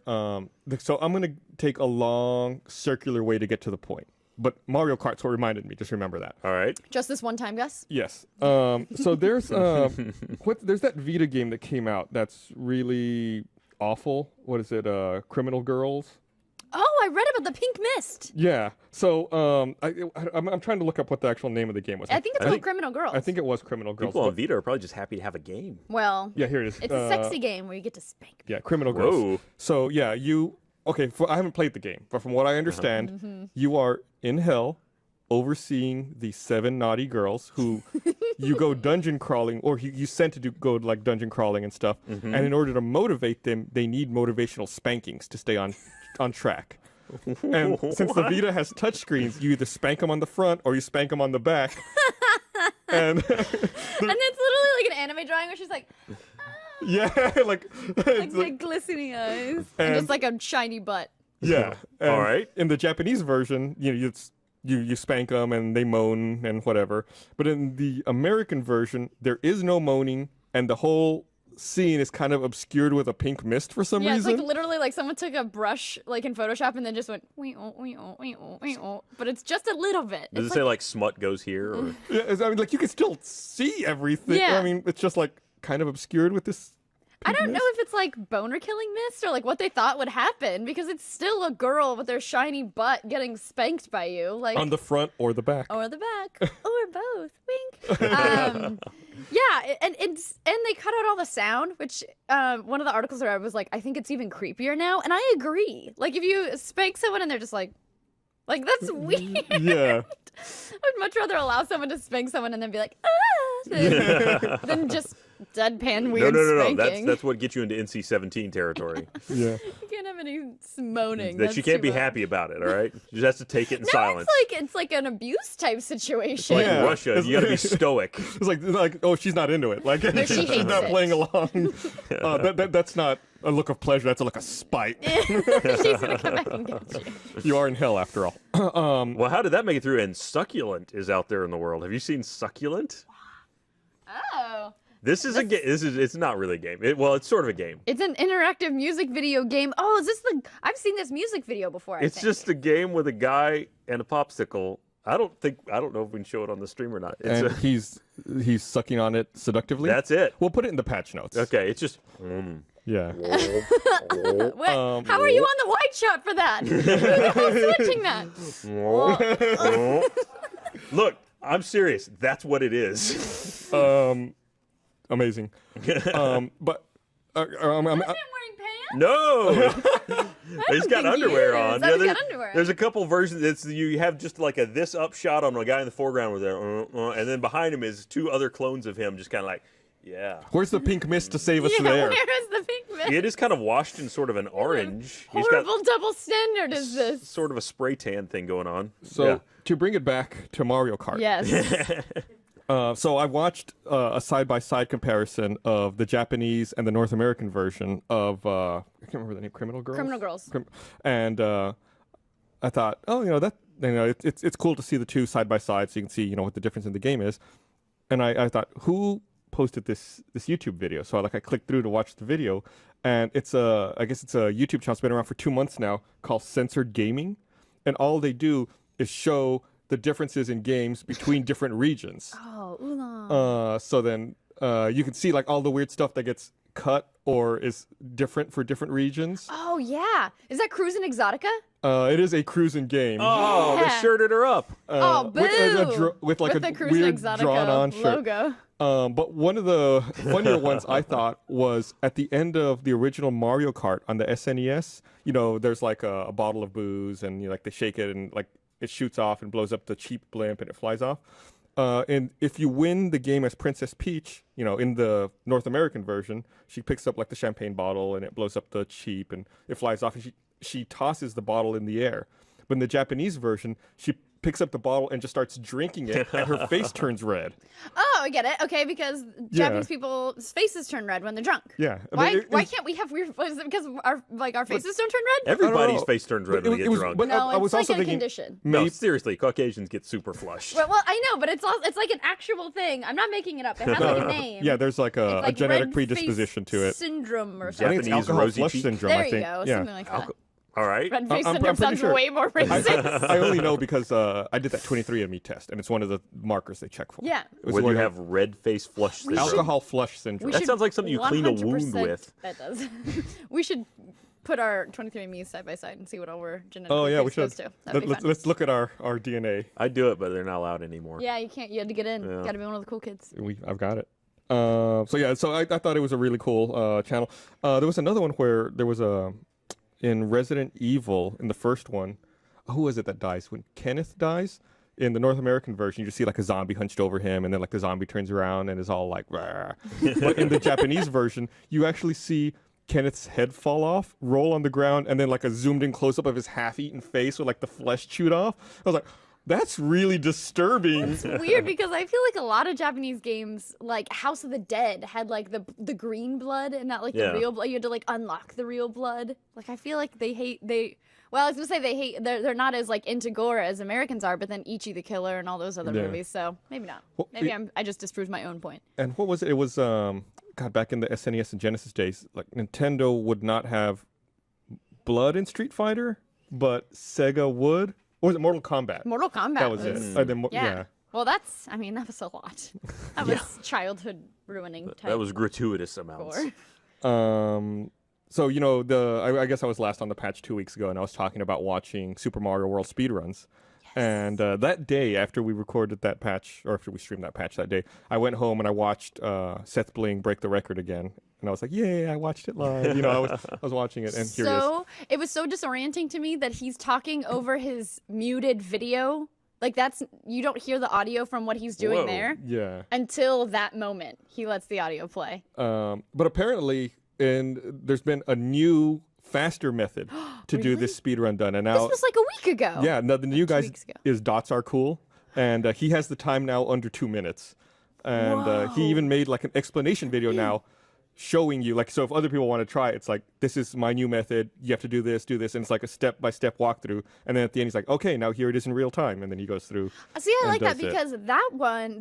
So I'm going to take a long circular way to get to the point. But Mario Kart's what reminded me. Just remember that. All right. Just this one time, Gus? Yes. So there's there's that Vita game that came out that's really awful. What is it? Criminal Girls. Oh, I read about the pink mist. Yeah. So I'm trying to look up what the actual name of the game was. I think it's called Criminal Girls. I think it was Criminal Girls. People on but- Vita are probably just happy to have a game. Well, yeah, here it is. it's a sexy game where you get to spank. Yeah, Criminal Girls. Whoa. So yeah, I haven't played the game, but from what I understand, you are in hell overseeing the 7 naughty girls who you go dungeon crawling, or you sent to go like dungeon crawling and stuff. And in order to motivate them, they need motivational spankings to stay on track. And since the Vita has touchscreens, you either spank them on the front or you spank them on the back. And And it's literally like an anime drawing where she's like, yeah, like like glistening eyes and just like a shiny butt. yeah. And All right. In the Japanese version, you spank them and they moan and whatever. But in the American version, there is no moaning, and the whole scene is kind of obscured with a pink mist for some Yeah, reason. it's like literally like someone took a brush like in Photoshop and then just went but it's just a little bit. Does It's it say like smut goes here? Or? Yeah, I mean, like you can still see everything. Yeah. I mean, it's just like kind of obscured with this. I don't know if it's like boner killing mist or like what they thought would happen, because it's still a girl with their shiny butt getting spanked by you, like On the front or the back. or the back or both. Wink. Yeah, and they cut out all the sound, which one of the articles I read was like, I think it's even creepier now, and I agree. Like if you spank someone and they're just like that's weird. Yeah. I would much rather allow someone to spank someone and then be like, than just deadpan weird No. spanking. That's what gets you into NC-17 territory. Yeah. You can't have any moaning. That That's you can't too be much. happy about it. All right. You just have to take it in No, silence. it's like an abuse type situation. Like Yeah. Russia, you got to be stoic. It's like, oh, she's not into it. Like she she's hates not it. playing along. That's not a look of pleasure. That's a look of spite. She's gonna come back and get you. You are in hell after all. Well, how did that make it through? And Succulent is out there in the world. Have you seen Succulent? Oh. This is a game. It's not really a game. It's sort of a game. It's an interactive music video game. Oh, is this I've seen this music video before, I It's think. just a game with a guy and a popsicle. I don't know if we can show it on the stream or not. And he's sucking on it seductively. That's it. We'll put it in the patch notes. Okay, it's just. Yeah. Wait, how are you on the white shot for that? Who the hell's switching that? Look, I'm serious. That's what it is. Amazing. But Him wearing pants? No, he's got think he underwear is. on. Oh, he's there's, got underwear there's a couple versions. You have just like this up shot on a guy in the foreground with there, and then behind him is 2 other clones of him, just kind of like, Yeah. Where's the pink mist to save us Yeah, there? where is the pink mist? It is kind of washed in sort of an orange. He's Horrible got double standard is this? sort of a spray tan thing going on. So to bring it back to Mario Kart. Yes. So I watched a side-by-side comparison of the Japanese and the North American version of I can't remember the name, Criminal Girls. Criminal Girls. And I thought, it's cool to see the two side by side, so you can see what the difference in the game is. And I thought, who posted this YouTube video? So I clicked through to watch the video, and I guess it's a YouTube channel that's been around for 2 months now called Censored Gaming, and all they do is show the differences in games between different regions. Oh, oolong. So then you can see all the weird stuff that gets cut or is different for different regions. Oh, yeah. Is that Cruisin' Exotica? It is a cruising game. Oh, they Yeah. shirted her up. Oh, boo! With the a Cruisin' weird Exotica drawn-on shirt. logo. But one of the funnier ones I thought was at the end of the original Mario Kart on the SNES. There's a bottle of booze, and they shake it, and it shoots off and blows up the cheap blimp, and it flies off. And if you win the game as Princess Peach, in the North American version, she picks up the champagne bottle, and it blows up the cheap, and it flies off, and she tosses the bottle in the air. But in the Japanese version, she picks up the bottle and just starts drinking it, and her face turns red. Oh, I get it. Okay, because Japanese people's faces turn red when they're drunk. Yeah. Why can't we have weird? Is it because our faces don't turn red? Everybody's face turns red when they get drunk. But No, I was it's also like a thinking, condition. No, seriously, Caucasians get super flushed. Well, I know, but it's like an actual thing. I'm not making it up. It has a name. yeah, there's a It's like genetic red predisposition face to it. Syndrome or I something. think it's Japanese alcohol rosy flush cheek. syndrome. There I think. you go. Yeah. Something like that. All right. Red face I'm syndrome pretty sounds sure- way more racist. I only know because I did that 23andMe test, and it's one of the markers they check for. Yeah. It was Whether one you of- have red face flush syndrome. alcohol flush syndrome. That sounds like something you clean a wound 100% with. That does. We should put our 23andMe side by side and see what all we're genetically Oh yeah, we should. exposed to. That'd be fun. Let's look at our DNA. I do it, but they're not allowed anymore. Yeah, you can't. You had to get in. Yeah. Got to be one of the cool kids. I've got it. So I thought it was a really cool channel. There was another one where there was in Resident Evil, in the first one, who was it that dies? When Kenneth dies, in the North American version, you just see a zombie hunched over him, and then the zombie turns around and is all like, "Rah." But in the Japanese version, you actually see Kenneth's head fall off, roll on the ground, and then a zoomed in close up of his half-eaten face with the flesh chewed off. I was like, that's really disturbing. It's weird because I feel like a lot of Japanese games, like House of the Dead, had the green blood and not Yeah. the real blood. You had to unlock the real blood. I feel like well, I was gonna say they're not as into gore as Americans are, but then Ichi the Killer and all those other Yeah. movies. So maybe not. Well, Maybe I just disproved my own point. And what was it? It was God, back in the SNES and Genesis days, Nintendo would not have blood in Street Fighter, but Sega would. Or was it Mortal Kombat? Mortal Kombat. That was it. Yeah. Well, that was a lot. That was childhood ruining. That was gratuitous amounts. gore. So I guess I was last on the patch 2 weeks ago, and I was talking about watching Super Mario World speedruns. And that day, after we recorded that patch, or after we streamed that patch that day, I went home and I watched Seth Bling break the record again. And I was like, yay, I watched it live. I was watching it, and here it is. It was so disorienting to me that he's talking over his muted video. You don't hear the audio from what he's doing Whoa. there Yeah. until that moment. He lets the audio play. But apparently, there's been a new, faster method to do this speedrun done. And now, This was a week ago. yeah, now the new guy weeks ago. is Dots Are Cool, and he has the time now under 2 minutes. And he even made an explanation video now showing you, so if other people want to try it, it's this is my new method, you have to do this, and it's a step-by-step walkthrough, and then at the end he's like, okay, now here it is in real time, and then he goes through. See, I and like that does it. because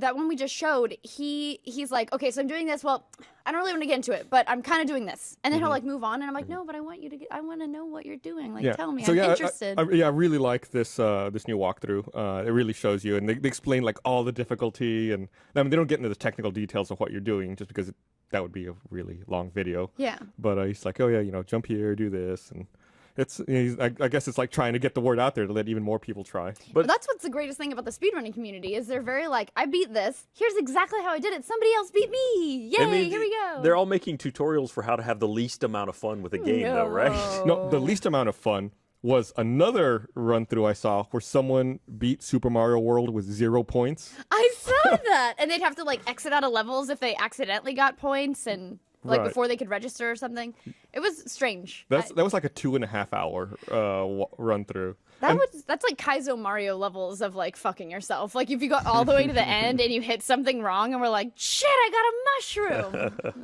that one we just showed, he's like, okay, so I'm doing this. Well, I don't really want to get into it, but I'm kind of doing this, and then he'll Mm-hmm. move on, and I'm like, no, but I want you to I want to know what you're doing. Yeah. Tell me, So I'm yeah, interested. I really like this this new walkthrough. It really shows you, and they explain all the difficulty, and I mean they don't get into the technical details of what you're doing, just because that would be a really long video. Yeah. But he's like, oh yeah, jump here, do this, and it's I guess it's trying to get the word out there to let even more people try. But that's what's the greatest thing about the speedrunning community is they're very I beat this. Here's exactly how I did it. Somebody else beat me. Yay, here we go. They're all making tutorials for how to have the least amount of fun with a game, though, right? No, the least amount of fun was another run through I saw where someone beat Super Mario World with 0 points. I saw that, and they'd have to like exit out of levels if they accidentally got points, and like before they could register or something. It was strange. That was like a 2.5 hour run through. That's like Kaizo Mario levels of like fucking yourself. Like if you got all the way to the end and you hit something wrong and we're like, shit, I got a mushroom.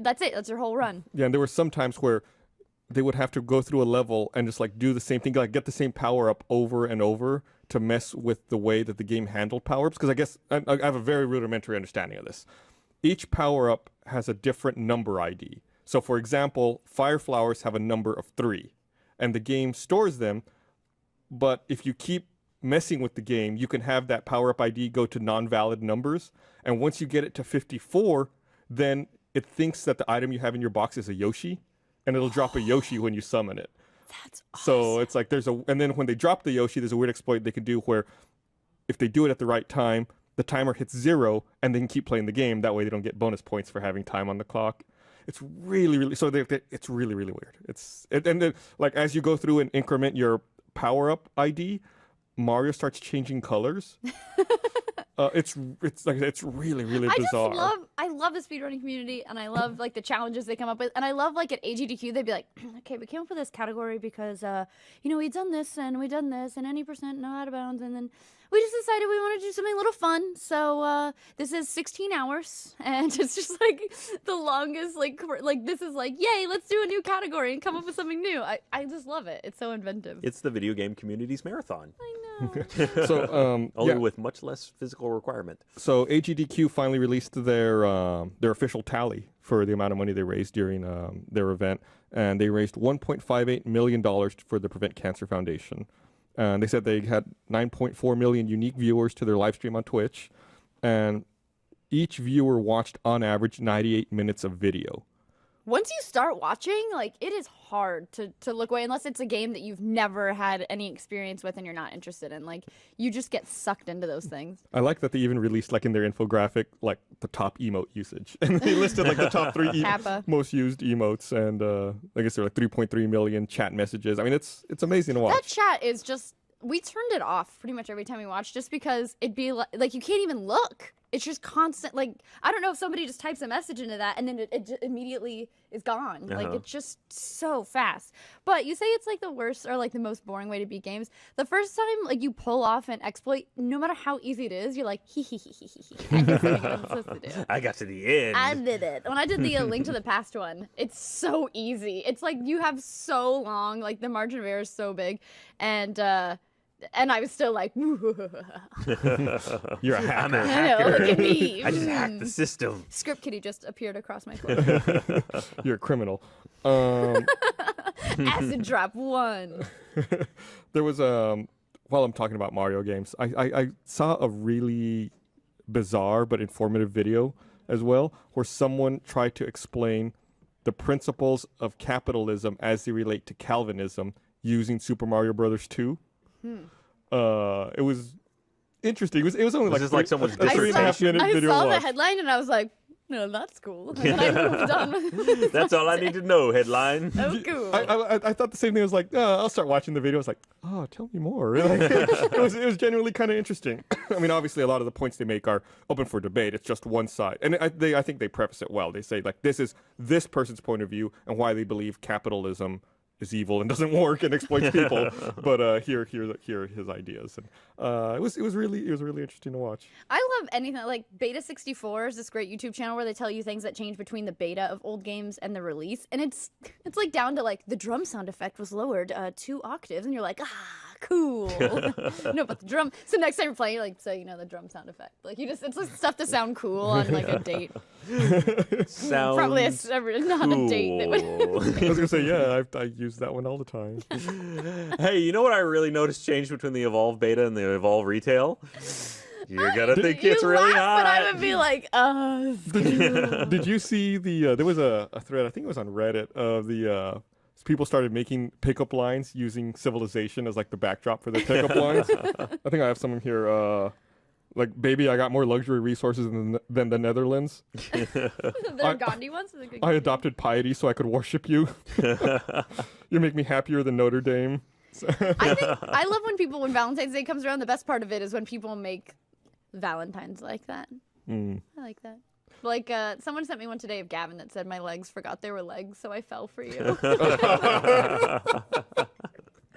That's it. That's your whole run. Yeah, and there were some times where they would have to go through a level and just like do the same thing, like get the same power up over and over to mess with the way that the game handled power ups. Because I guess I have a very rudimentary understanding of this. Each power up has a different number ID. So, for example, fire flowers have a number of 3, and the game stores them. But if you keep messing with the game, you can have that power-up ID go to non-valid numbers. And once you get it to 54, then it thinks that the item you have in your box is a Yoshi, and it'll drop a Yoshi when you summon it. That's awesome. So it's like and then when they drop the Yoshi, there's a weird exploit they can do where if they do it at the right time, the timer hits 0, and they can keep playing the game. That way they don't get bonus points for having time on the clock. It's really, really, it's really, really weird. And then, like, as you go through and increment your power-up ID, Mario starts changing colors. It's really, really bizarre. I love the speedrunning community, and I love like the challenges they come up with, and I love like at AGDQ they'd be like, okay, we came up with this category because we've done this and we've done this and any percent no out of bounds, and then we just decided we want to do something a little fun. So this is 16 hours, and it's just like the longest like this is like, yay, let's do a new category and come up with something new. I just love it. It's so inventive. It's the video game community's marathon. I know. So only with much less physical requirement. So AGDQ finally released their official tally for the amount of money they raised during their event, and they raised $1.58 million for the Prevent Cancer Foundation. And they said they had 9.4 million unique viewers to their live stream on Twitch, and each viewer watched on average 98 minutes of video. Once you start watching, like, it is hard to look away unless it's a game that you've never had any experience with and you're not interested in. Like, you just get sucked into those things. I like that they even released, like, in their infographic, like, the top emote usage. And they listed, like, the top 3 most used emotes. And I guess there were, like, 3.3 million chat messages. I mean, it's amazing to watch. That chat is just... We turned it off pretty much every time we watched just because it'd be like you can't even look. It's just constant. Like, I don't know if somebody just types a message into that and then it just immediately is gone. Like, it's just so fast. But you say it's like the worst or like the most boring way to beat games. The first time like you pull off an exploit, no matter how easy it is, you're like, hee hee hee hee hee. I did what I'm supposed to do. I got to the end. I did it. When I did the Link to the Past one, it's so easy. It's like you have so long, like the margin of error is so big, and I was still like, You're a hacker. I'm a hacker. Look at me. I just hacked the system. Script Kitty just appeared across my foot. You're a criminal. Acid drop 1. There was while I'm talking about Mario games, I saw a really bizarre but informative video as well, where someone tried to explain the principles of capitalism as they relate to Calvinism using Super Mario Brothers 2. It was interesting. It was only like someone's 3.5 minute video. I saw the headline and I was like, no, that's cool. And I moved on. That's all I need to know, headline. That's cool. I thought the same thing. I was like, I'll start watching the video. I was like, oh, tell me more. Like, it was genuinely kind of interesting. I mean, obviously, a lot of the points they make are open for debate. It's just one side. And I think they preface it well. They say, like, this is this person's point of view and why they believe capitalism is evil and doesn't work and exploits people. But here are his ideas. And it was really interesting to watch. I love anything like Beta 64 is this great YouTube channel where they tell you things that change between the beta of old games and the release, and it's like down to like the drum sound effect was lowered 2 octaves, and you're like, cool. No, but the drum. So next time you're playing, like, so you know the drum sound effect. Like it's like stuff to sound cool on like a date. Sounds probably not cool. a date. That would I was gonna say, yeah, I use that one all the time. Hey, you know what I really noticed changed between the Evolve beta and the Evolve retail? You're gonna think it's really hot. But I would be like, Did you see the? There was a thread. I think it was on Reddit of the. People started making pickup lines using Civilization as like the backdrop for their pickup lines. I think I have some here. Like, baby, I got more luxury resources than the Netherlands. the Gandhi ones. I adopted piety so I could worship you. You make me happier than Notre Dame. I love when Valentine's Day comes around. The best part of it is when people make Valentines like that. I like that. Like, someone sent me one today of Gavin that said, "My legs forgot they were legs, so I fell for you." I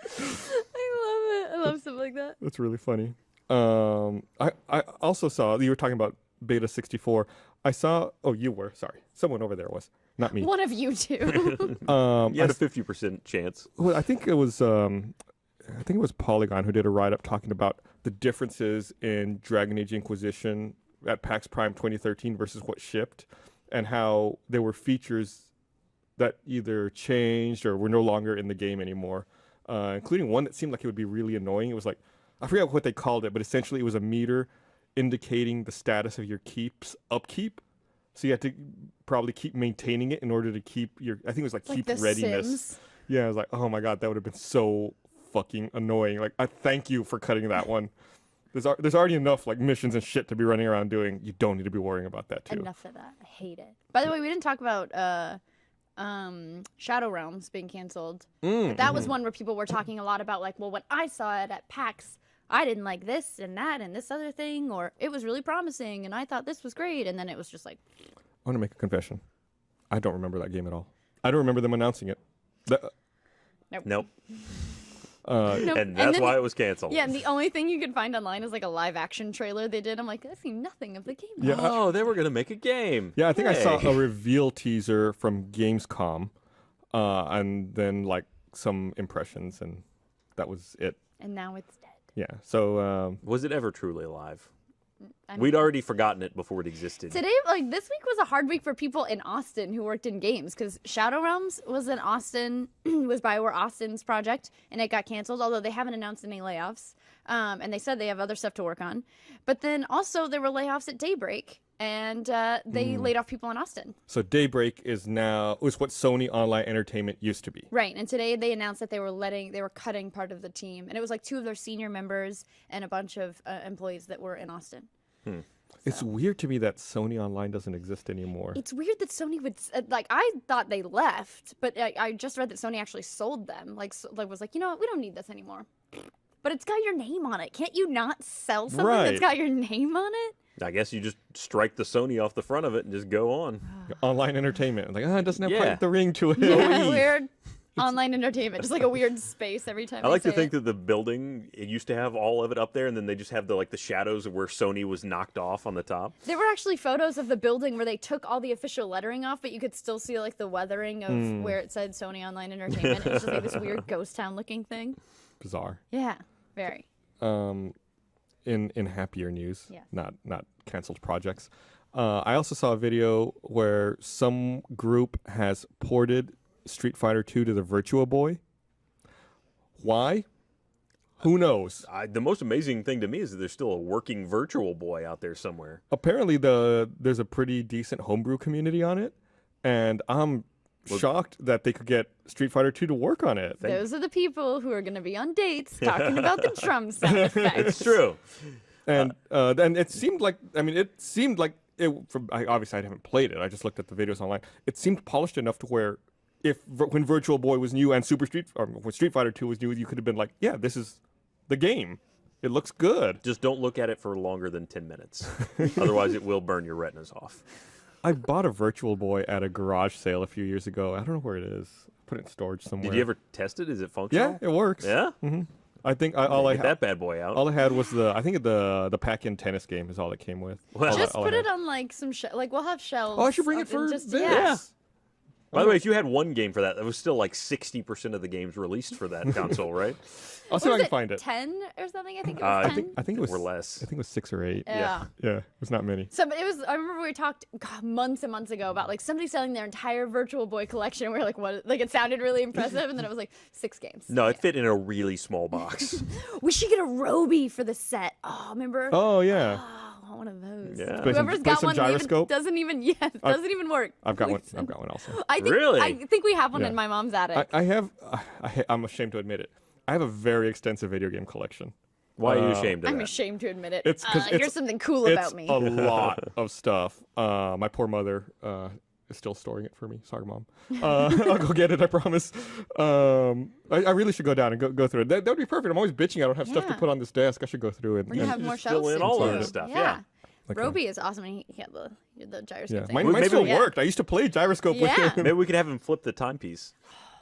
love it. I love stuff like that. That's really funny. I also saw, you were talking about Beta 64. I saw, you were, sorry. Someone over there was, not me. One of you two. You had a 50% chance. Well, I think it was Polygon who did a write-up talking about the differences in Dragon Age Inquisition at PAX Prime 2013 versus what shipped, and how there were features that either changed or were no longer in the game anymore, including one that seemed like it would be really annoying. It was like, I forget what they called it, but essentially it was a meter indicating the status of your keep's upkeep. So you had to probably keep maintaining it in order to keep your, I think it was like keep the readiness. Sims. Yeah, I was like, oh my God, that would have been so fucking annoying. Like, I thank you for cutting that one. There's already enough like missions and shit to be running around doing. You don't need to be worrying about that too. Enough of that. I hate it. By the way, we didn't talk about Shadow Realms being canceled. But that was one where people were talking a lot about like, well, when I saw it at PAX, I didn't like this and that and this other thing, or it was really promising and I thought this was great, and then it was just like. I want to make a confession. I don't remember that game at all. I don't remember them announcing it. Nope. Nope. And that's why it was canceled. Yeah, and the only thing you could find online is like a live action trailer they did. I'm like, I see nothing of the game. Yeah. Oh, they were going to make a game. Yeah, I think I saw Hey. a reveal teaser from Gamescom, and then like some impressions, and that was it. And now it's dead. Yeah. So Was it ever truly alive? I mean, We'd already forgotten it before it existed. Today, like this week was a hard week for people in Austin who worked in games, because Shadow Realms was in Austin, was Bioware Austin's project, and it got canceled, although they haven't announced any layoffs. And they said they have other stuff to work on. But then also there were layoffs at Daybreak, and they laid off people in Austin. So Daybreak is what Sony Online Entertainment used to be. Right, and today they announced that they were cutting part of the team, and it was like 2 of their senior members and a bunch of employees that were in Austin. It's weird to me that Sony Online doesn't exist anymore. It's weird that Sony would like. I thought they left, but I just read that Sony actually sold them. Was like, you know what, we don't need this anymore. But it's got your name on it. Can't you not sell something that's got your name on it? I guess you just strike the Sony off the front of it and just go on. Online Entertainment. Like, it doesn't have Yeah. quite the ring to it. Yeah, weird. Online entertainment, just like a weird space every time. I like to say think it. that the building, it used to have all of it up there, and then they just have the shadows of where Sony was knocked off on the top. There were actually photos of the building where they took all the official lettering off, but you could still see like the weathering of where it said Sony Online Entertainment. It was just like this weird ghost town looking thing. Bizarre. Yeah, very. In happier news, Yes. not canceled projects. I also saw a video where some group has ported Street Fighter 2 to the Virtua Boy. Why? Who knows? The most amazing thing to me is that there's still a working Virtual Boy out there somewhere. Apparently, there's a pretty decent homebrew community on it, and I'm shocked that they could get Street Fighter 2 to work on it. Those are the people who are going to be on dates talking about the drum sound effects. It's true. And it seemed like obviously I haven't played it. I just looked at the videos online. It seemed polished enough to where when Virtual Boy was new and when Street Fighter 2 was new, you could have been like, yeah, this is the game. It looks good. Just don't look at it for longer than 10 minutes. Otherwise, it will burn your retinas off. I bought a Virtual Boy at a garage sale a few years ago. I don't know where it is. Put it in storage somewhere. Did you ever test it? Is it functional? Yeah, it works. Yeah? I think Get that bad boy out. all I had was the pack-in tennis game is all it came with. Well, Just all I put it had. on like some we'll have shelves. Oh, I should bring it and for just, this. Yeah. By the way, if you had one game for that was still like 60% of the games released for that console, right? I'll see if I Was can it find it. 10 or something? I think it was 10. I think it was Or less. I think it was 6 or 8. Yeah. Yeah, it was not many. So, but it was. I remember we talked months and months ago about like somebody selling their entire Virtual Boy collection. And we were like, what? Like it sounded really impressive, and then it was like 6 games. No, it fit in a really small box. We should get a Roby for the set. Oh, remember? Oh yeah, Oh, I want one of those. Yeah. Play some- Whoever's play got some one gyroscope? doesn't even doesn't work. I've got one. Please. I've got one also. I think, Really? I think we have one Yeah. in my mom's attic. I have. I'm ashamed to admit it. I have a very extensive video game collection. Why are you ashamed of I'm that? ashamed to admit it. It's 'cause Here's something cool It's about me. a lot of stuff. My poor mother is still storing it for me. Sorry, Mom. I'll go get it, I promise. I really should go down and go through it. That would be perfect. I'm always bitching I don't have stuff to put on this desk. I should go through it. We're gonna have more just fill shelves in all of too. this stuff. Okay. Roby is awesome. He had the gyroscope thing. Mine still worked. I used to play gyroscope with him. Maybe we could have him flip the timepiece.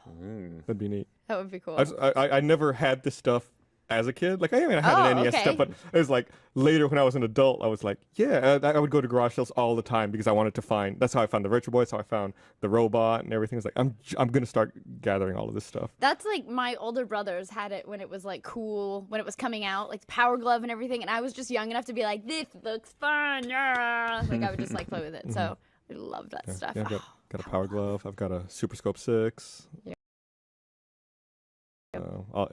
That'd be neat. That would be cool. I never had this stuff as a kid. Like, I mean, I had an NES stuff, but it was like later when I was an adult, I was like, I would go to garage sales all the time because I wanted to find. That's how I found the Virtual Boy. That's how I found the robot and everything. It's like I'm gonna start gathering all of this stuff. That's like my older brothers had it when it was like cool, when it was coming out, like the Power Glove and everything, and I was just young enough to be like, this looks fun. Yeah. Like I would just like play with it. So I loved that stuff. Yeah, I've got a Power Glove. I've got a Super Scope 6. Yeah.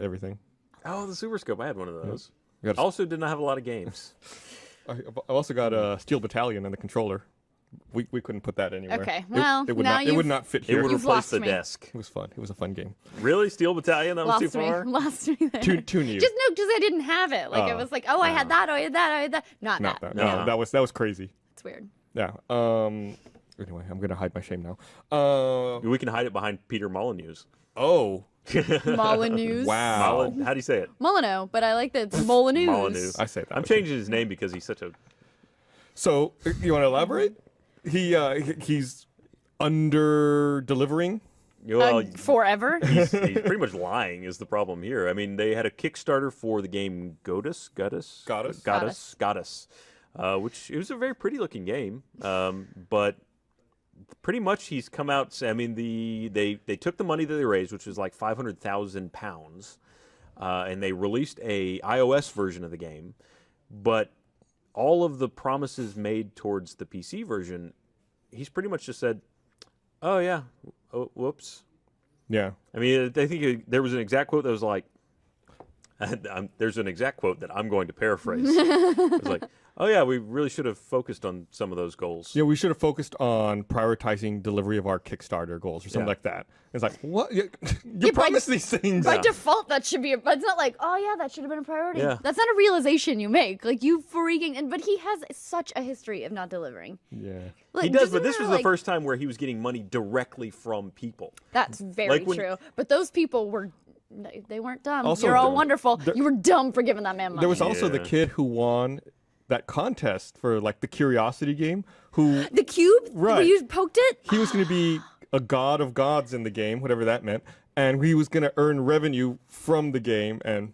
Everything. Oh, the Super Scope. I had one of those. Yeah. Also did not have a lot of games. I also got a Steel Battalion and the controller. We couldn't put that anywhere. Okay, well, it would now not. It would not fit It here. would You've replace lost the me. desk. It was fun. It was a fun game. Really? Steel Battalion? That was too far? Lost me there. Too new. Just no, because I didn't have it. Like it was like, I had that, I had that, I had that. Not Not that. that. No, that was crazy. It's weird. Yeah. Anyway, I'm gonna hide my shame now. We can hide it behind Peter Molyneux's. Oh. Molyneux. Wow. How do you say it? Molyneux, but I like the Molyneux. Molyneux. I say that. I'm changing his name because he's such a... So, you want to elaborate? He's under delivering. Well, Forever. he's pretty much lying is the problem here. I mean, they had a Kickstarter for the game Goddess, which it was a very pretty looking game, but pretty much he's come out. I mean, they took the money that they raised, which was like £500,000, and they released a iOS version of the game, but all of the promises made towards the PC version, he's pretty much just said, "Oh yeah, oh, whoops." Yeah. I mean, I think there was an exact quote that was like, there's an exact quote that I'm going to paraphrase. It was like, "Oh yeah, we really should have focused on some of those goals." Yeah, we should have focused on prioritizing delivery of our Kickstarter goals or something like that. It's like, what? You promised these things. By default, that should be. It's not like, oh yeah, that should have been a priority. Yeah. That's not a realization you make. Like you freaking. But he has such a history of not delivering. Yeah. Like, He does, doesn't but this matter, was the like- first time where he was getting money directly from people. That's very Like when- true. But those people were. They weren't dumb. Also, You're all wonderful. You were dumb for giving that man money. There was also the Yeah. kid who won that contest for like the Curiosity game. Who the cube. Right. Where you poked it. he was going to be a god of gods in the game, whatever that meant, and he was going to earn revenue from the game. And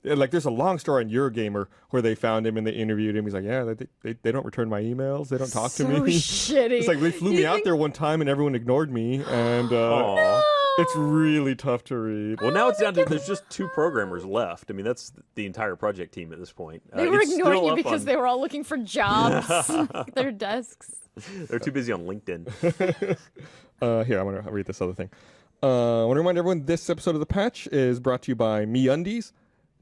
like, there's a long story on Eurogamer where they found him and they interviewed him. He's like, yeah, they don't return my emails. They don't talk to me. Shitty. It's like they flew me out there one time and everyone ignored me, and Aw. it's really tough to read. Well, now it's down to there's just 2 programmers left. I mean, that's the entire project team at this point. They were It's ignoring still you up because on- they were all looking for jobs at their desks. they're too busy on LinkedIn. Here, I'm going to read this other thing. I want to remind everyone this episode of The Patch is brought to you by MeUndies.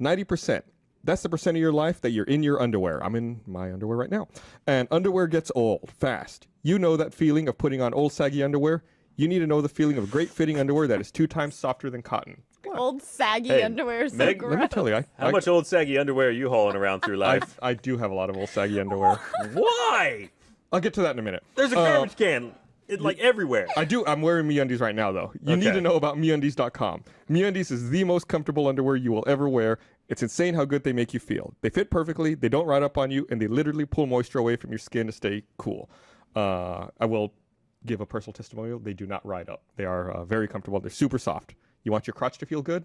90%. That's the percent of your life that you're in your underwear. I'm in my underwear right now. And underwear gets old fast. You know that feeling of putting on old saggy underwear? You need to know the feeling of great fitting underwear that is 2 times softer than cotton. Old saggy Hey, underwear is so Meg, gross. Let me tell you, How much old saggy underwear are you hauling around through life? I do have a lot of old saggy underwear. Why? I'll get to that in a minute. There's a garbage can like everywhere. I'm wearing MeUndies right now, though. You need Okay. to know about MeUndies.com. MeUndies is the most comfortable underwear you will ever wear. It's insane how good they make you feel. They fit perfectly, they don't ride up on you, and they literally pull moisture away from your skin to stay cool. I will give a personal testimonial. They do not ride up. They are very comfortable. They're super soft. You want your crotch to feel good?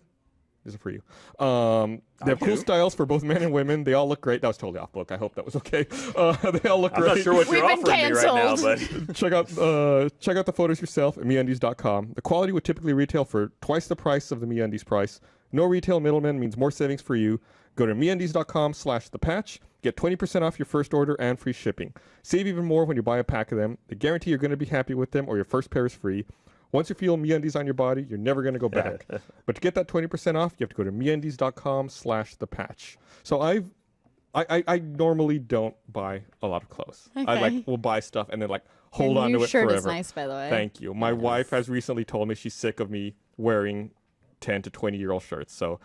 These are for you. They have cool styles for both men and women. They all look great. That was totally off book. I hope that was okay. They all look I'm great. not sure what We've you're been offering me right now, canceled. but check out the photos yourself at MeUndies.com. The quality would typically retail for twice the price of the MeUndies price. No retail middleman means more savings for you. Go to MeUndies.com/thepatch. Get 20% off your first order and free shipping. Save even more when you buy a pack of them. They guarantee you're going to be happy with them, or your first pair is free. Once you feel MeUndies on your body, you're never going to go back. But to get that 20% off, you have to go to MeUndies.com/thepatch. So I normally don't buy a lot of clothes. I will buy stuff and then hold on to it shirt forever. is nice, by the way. Thank you. My wife has recently told me she's sick of me wearing 10 to 20-year-old shirts. So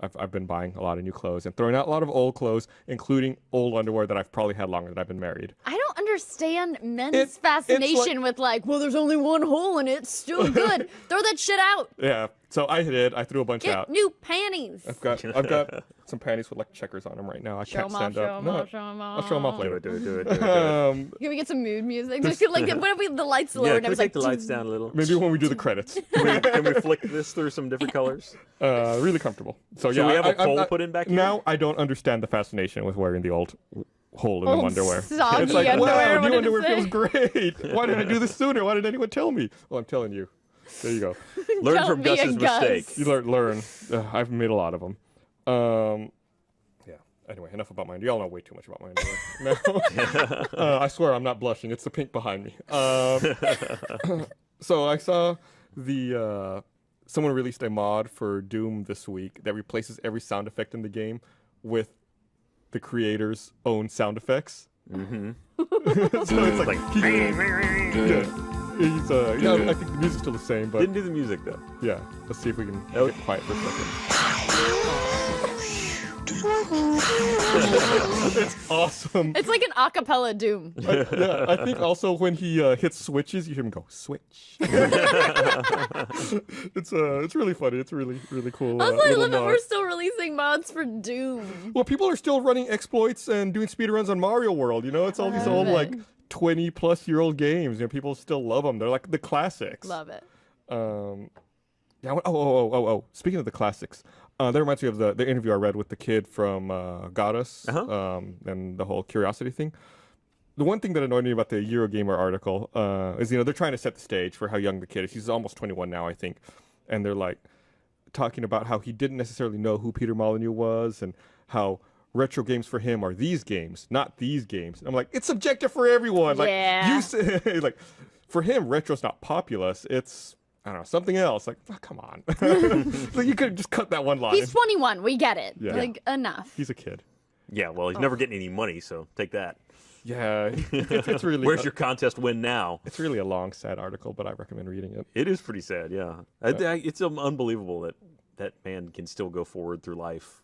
I've been buying a lot of new clothes and throwing out a lot of old clothes, including old underwear that I've probably had longer than I've been married. I don't understand men's It's fascination with well, there's only one hole and it's still good. Throw that shit out. Yeah, so I did. I threw a bunch Get out. new panties. I've got some panties with like checkers on them right now. I Show can't 'em off, stand show up. 'em No, off, show 'em I'll show them off off. later. Do it. Can we get some mood music? Just like, what if we the lights lower Yeah, and can it we was take like the lights down a little? Maybe when we do the credits. Can we flick this through some different colors? Really comfortable. So Should yeah, we have a poll I- put in back here? Now I don't understand the fascination with wearing the old hole in the Old underwear. soggy It's like, underwear, wow, what new did it underwear say? feels great. Why didn't I do this sooner? Why didn't anyone tell me? Well, I'm telling you. There you go. Learn Tell from me Gus's and Gus. mistake. You learn. I've made a lot of them. Yeah. Anyway, enough about mine. Y'all know way too much about my underwear. No. I swear I'm not blushing. It's the pink behind me. So I saw the someone released a mod for Doom this week that replaces every sound effect in the game with the creator's own sound effects. Mm-hmm. So it's like I think the music's still the same, but Didn't do the music though. yeah. Let's see if we can get quiet for a second. It's awesome. It's like an acapella Doom. Yeah, I think also when he hits switches, you hear him go switch. It's really funny. It's really cool. I was like, little look, mod. we're still releasing mods for Doom. Well, people are still running exploits and doing speedruns on Mario World. You know, it's all these old like 20-plus-year-old games. You know, people still love them. They're like the classics. Love it. Yeah. Oh. Speaking of the classics, that reminds me of the interview I read with the kid from Goddess and the whole curiosity thing. The one thing that annoyed me about the Eurogamer article is, they're trying to set the stage for how young the kid is. He's almost 21 now, I think. And they're like talking about how he didn't necessarily know who Peter Molyneux was and how retro games for him are these games, not these games. And I'm like, it's subjective for everyone. Like, Yeah. you say, like, for him, retro's not populous. It's, I don't know, something else. Like, oh, come on. Like, you could just cut that one line. He's 21. We get it. Yeah. Like, enough. He's a kid. Yeah, well, he's never getting any money, so take that. Yeah, it's really. Where's your contest win now? It's really a long, sad article, but I recommend reading it. It is pretty sad, yeah. It's unbelievable that man can still go forward through life.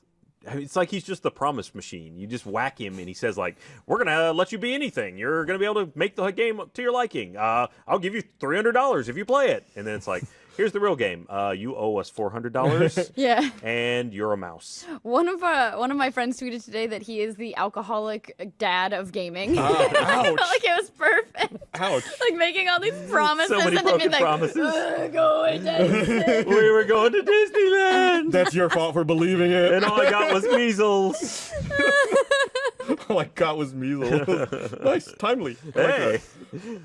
I mean, it's like he's just the promise machine. You just whack him, and he says, like, we're going to let you be anything. You're going to be able to make the game to your liking. I'll give you $300 if you play it. And then it's like, here's the real game. You owe us $400, Yeah. and you're a mouse. One of my friends tweeted today that he is the alcoholic dad of gaming. Ouch. I felt like it was perfect. Ouch. Like making all these promises So many and then being broken like, promises. go away, Dad. We were going to Disneyland, That's your fault for believing it. and all I got was measles. All I got was measles. Nice, timely. I like Hey.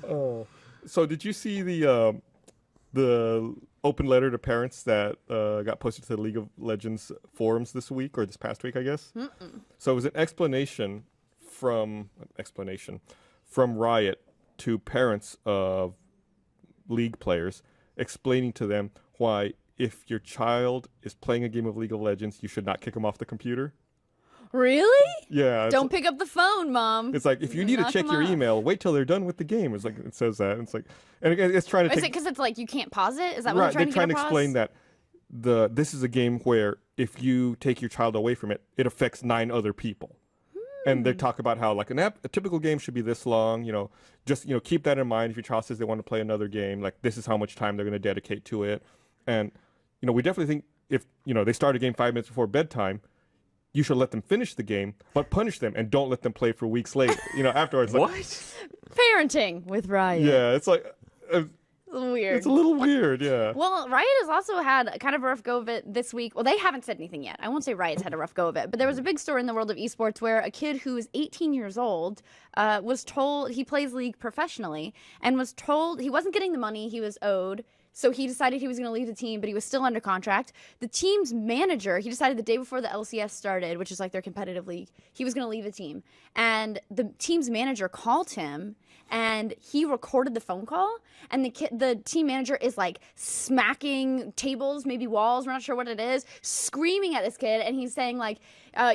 that. So did you see the open letter to parents that got posted to the League of Legends forums this week, or this past week, I guess? Mm-mm. So it was an explanation from Riot to parents of League players, explaining to them why if your child is playing a game of League of Legends, you should not kick them off the computer. Really? Yeah. Don't pick up the phone, Mom. It's like, if you need to Knock check 'em your off. email, wait till they're done with the game. It's like, it says that. It's like, and again, it's trying to Is take. it because it's like you can't pause it? Is that what Right, they're they're trying trying to get explain across? that this is a game where if you take your child away from it, it affects 9 other people. And they talk about how like a typical game should be this long, just keep that in mind if your child says they want to play another game, like this is how much time they're going to dedicate to it. And we definitely think if they start a game 5 minutes before bedtime, you should let them finish the game, but punish them and don't let them play for weeks later. Afterwards. Like, What? Parenting with Riot. yeah, it's like Weird. it's a little weird. Yeah. Well, Riot has also had kind of a rough go of it this week. Well, they haven't said anything yet. I won't say Riot's had a rough go of it, but there was a big story in the world of esports where a kid who is 18 years old was told he plays League professionally and was told he wasn't getting the money he was owed. So he decided he was going to leave the team, but he was still under contract. The team's manager, he decided the day before the LCS started, which is like their competitive league, he was going to leave the team. And the team's manager called him, and he recorded the phone call. And the team manager is like smacking tables, maybe walls, we're not sure what it is, screaming at this kid. And he's saying like,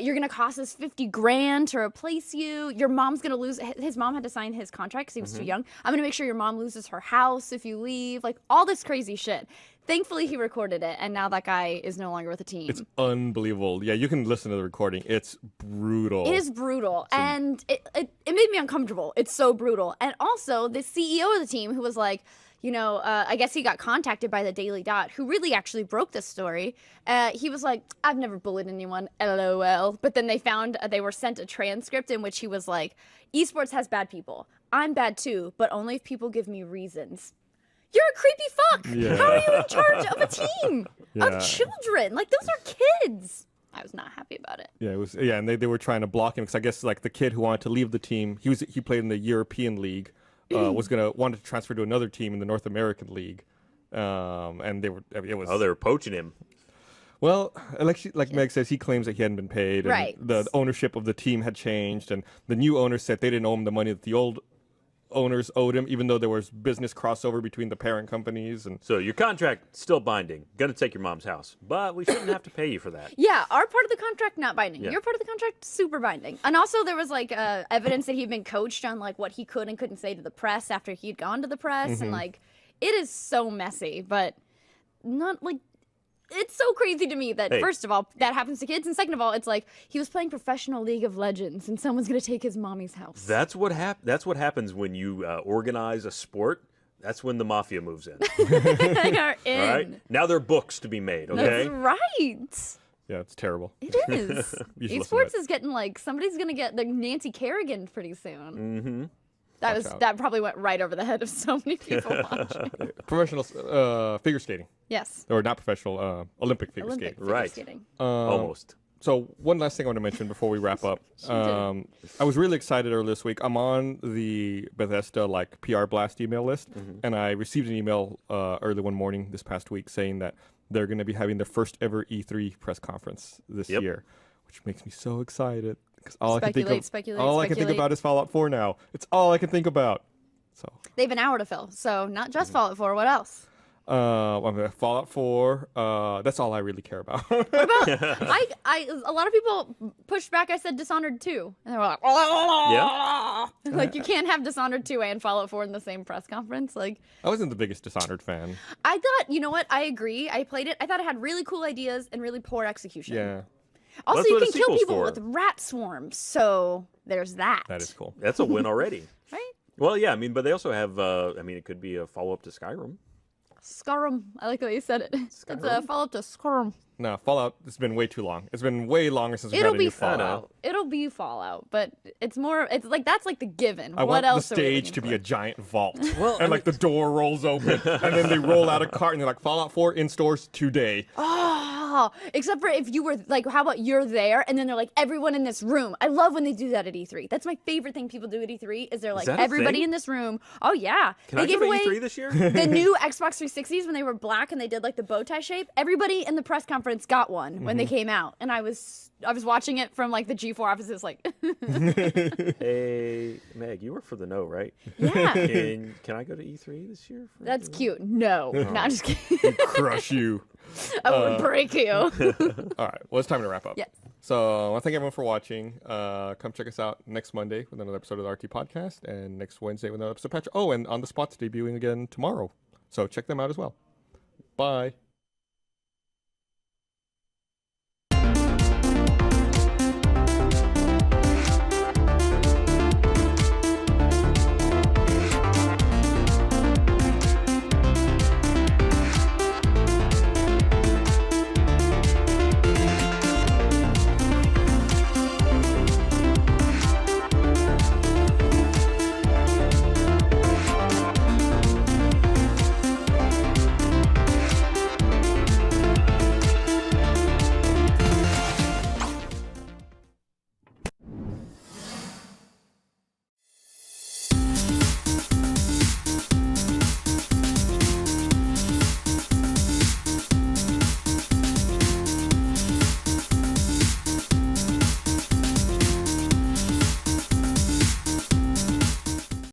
you're going to cost us $50,000 to replace you. Your mom's going to lose. His mom had to sign his contract because he was too young. I'm going to make sure your mom loses her house if you leave. Like all this crazy shit. Thankfully, he recorded it, and now that guy is no longer with the team. It's unbelievable. Yeah, you can listen to the recording. It's brutal. It is brutal, and it made me uncomfortable. It's so brutal. And also, the CEO of the team, who was like, I guess he got contacted by the Daily Dot, who really actually broke this story. He was like, I've never bullied anyone, LOL. But then they were sent a transcript in which he was like, esports has bad people. I'm bad too, but only if people give me reasons. You're a creepy fuck. Yeah. How are you in charge of a team of children? Like, those are kids. I was not happy about it. Yeah, it was. Yeah, and they were trying to block him because I guess like the kid who wanted to leave the team, he played in the European League, wanted to transfer to another team in the North American League, and they were poaching him. Well, like Meg says, he claims that he hadn't been paid, and right. the ownership of the team had changed, and the new owner said they didn't owe him the money that the old owners owed him, even though there was business crossover between the parent companies. And so your contract still binding. Gonna take your mom's house, but we shouldn't have to pay you for that. Yeah, our part of the contract not binding. Yeah. Your part of the contract super binding. And also there was like evidence that he'd been coached on like what he could and couldn't say to the press after he'd gone to the press, and like it is so messy, but not like. It's so crazy to me that, first of all, that happens to kids, and second of all, it's like he was playing professional League of Legends, and someone's going to take his mommy's house. That's what happens when you organize a sport. That's when the mafia moves in. They are in. All right? Now there are books to be made, okay? That's right. yeah, it's terrible. It is. Esports is getting like, somebody's going to get the Nancy Kerrigan pretty soon. Mm-hmm. That probably went right over the head of so many people watching. Professional figure skating. Yes. Or not professional, Olympic figure skating. Right. Skating. Almost. So one last thing I want to mention before we wrap up. I was really excited earlier this week. I'm on the Bethesda PR blast email list, and I received an email early one morning this past week saying that they're going to be having their first ever E3 press conference this year, which makes me so excited. Because all I can think about is Fallout 4 now. It's all I can think about. So they have an hour to fill. So not just Fallout 4. What else? Fallout 4. That's all I really care about. What about a lot of people pushed back. I said Dishonored 2, and they were like, like you can't have Dishonored 2 and Fallout 4 in the same press conference. Like I wasn't the biggest Dishonored fan. I thought, you know what? I agree. I played it. I thought it had really cool ideas and really poor execution. Yeah. Also, you can kill people with rat swarms, so there's that. That is cool. That's a win already. Right? Well, yeah, but they also have, it could be a follow-up to Skyrim. Skyrim. I like the way you said it. It's a follow-up to Skyrim. No, Fallout, it's been way too long. It's been way longer since we've had a new Fallout. It'll be Fallout, but it's like that's like the given. I want the stage to be a giant vault. And the door rolls open, and then they roll out a cart, and they're like, Fallout 4 in stores today. Oh, except for if you were like, how about you're there, and then they're like, everyone in this room. I love when they do that at E3. That's my favorite thing people do at E3 is they're like, everybody in this room. Oh yeah. Can I go to E3 this year? The new Xbox 360s when they were black and they did like the bow tie shape. Everybody in the press conference got one when they came out, and I was watching it from like the G4 offices, like. Hey, Meg, you work for the No, right? Yeah. Can I go to E3 this year? That's cute. No, not just kidding. We'd crush you. I would break you. All right. Well, it's time to wrap up. Yes. So I want to thank everyone for watching. Come check us out next Monday with another episode of the RT Podcast, and next Wednesday with another episode of Patch. Oh, and On the Spot's debuting again tomorrow. So check them out as well. Bye.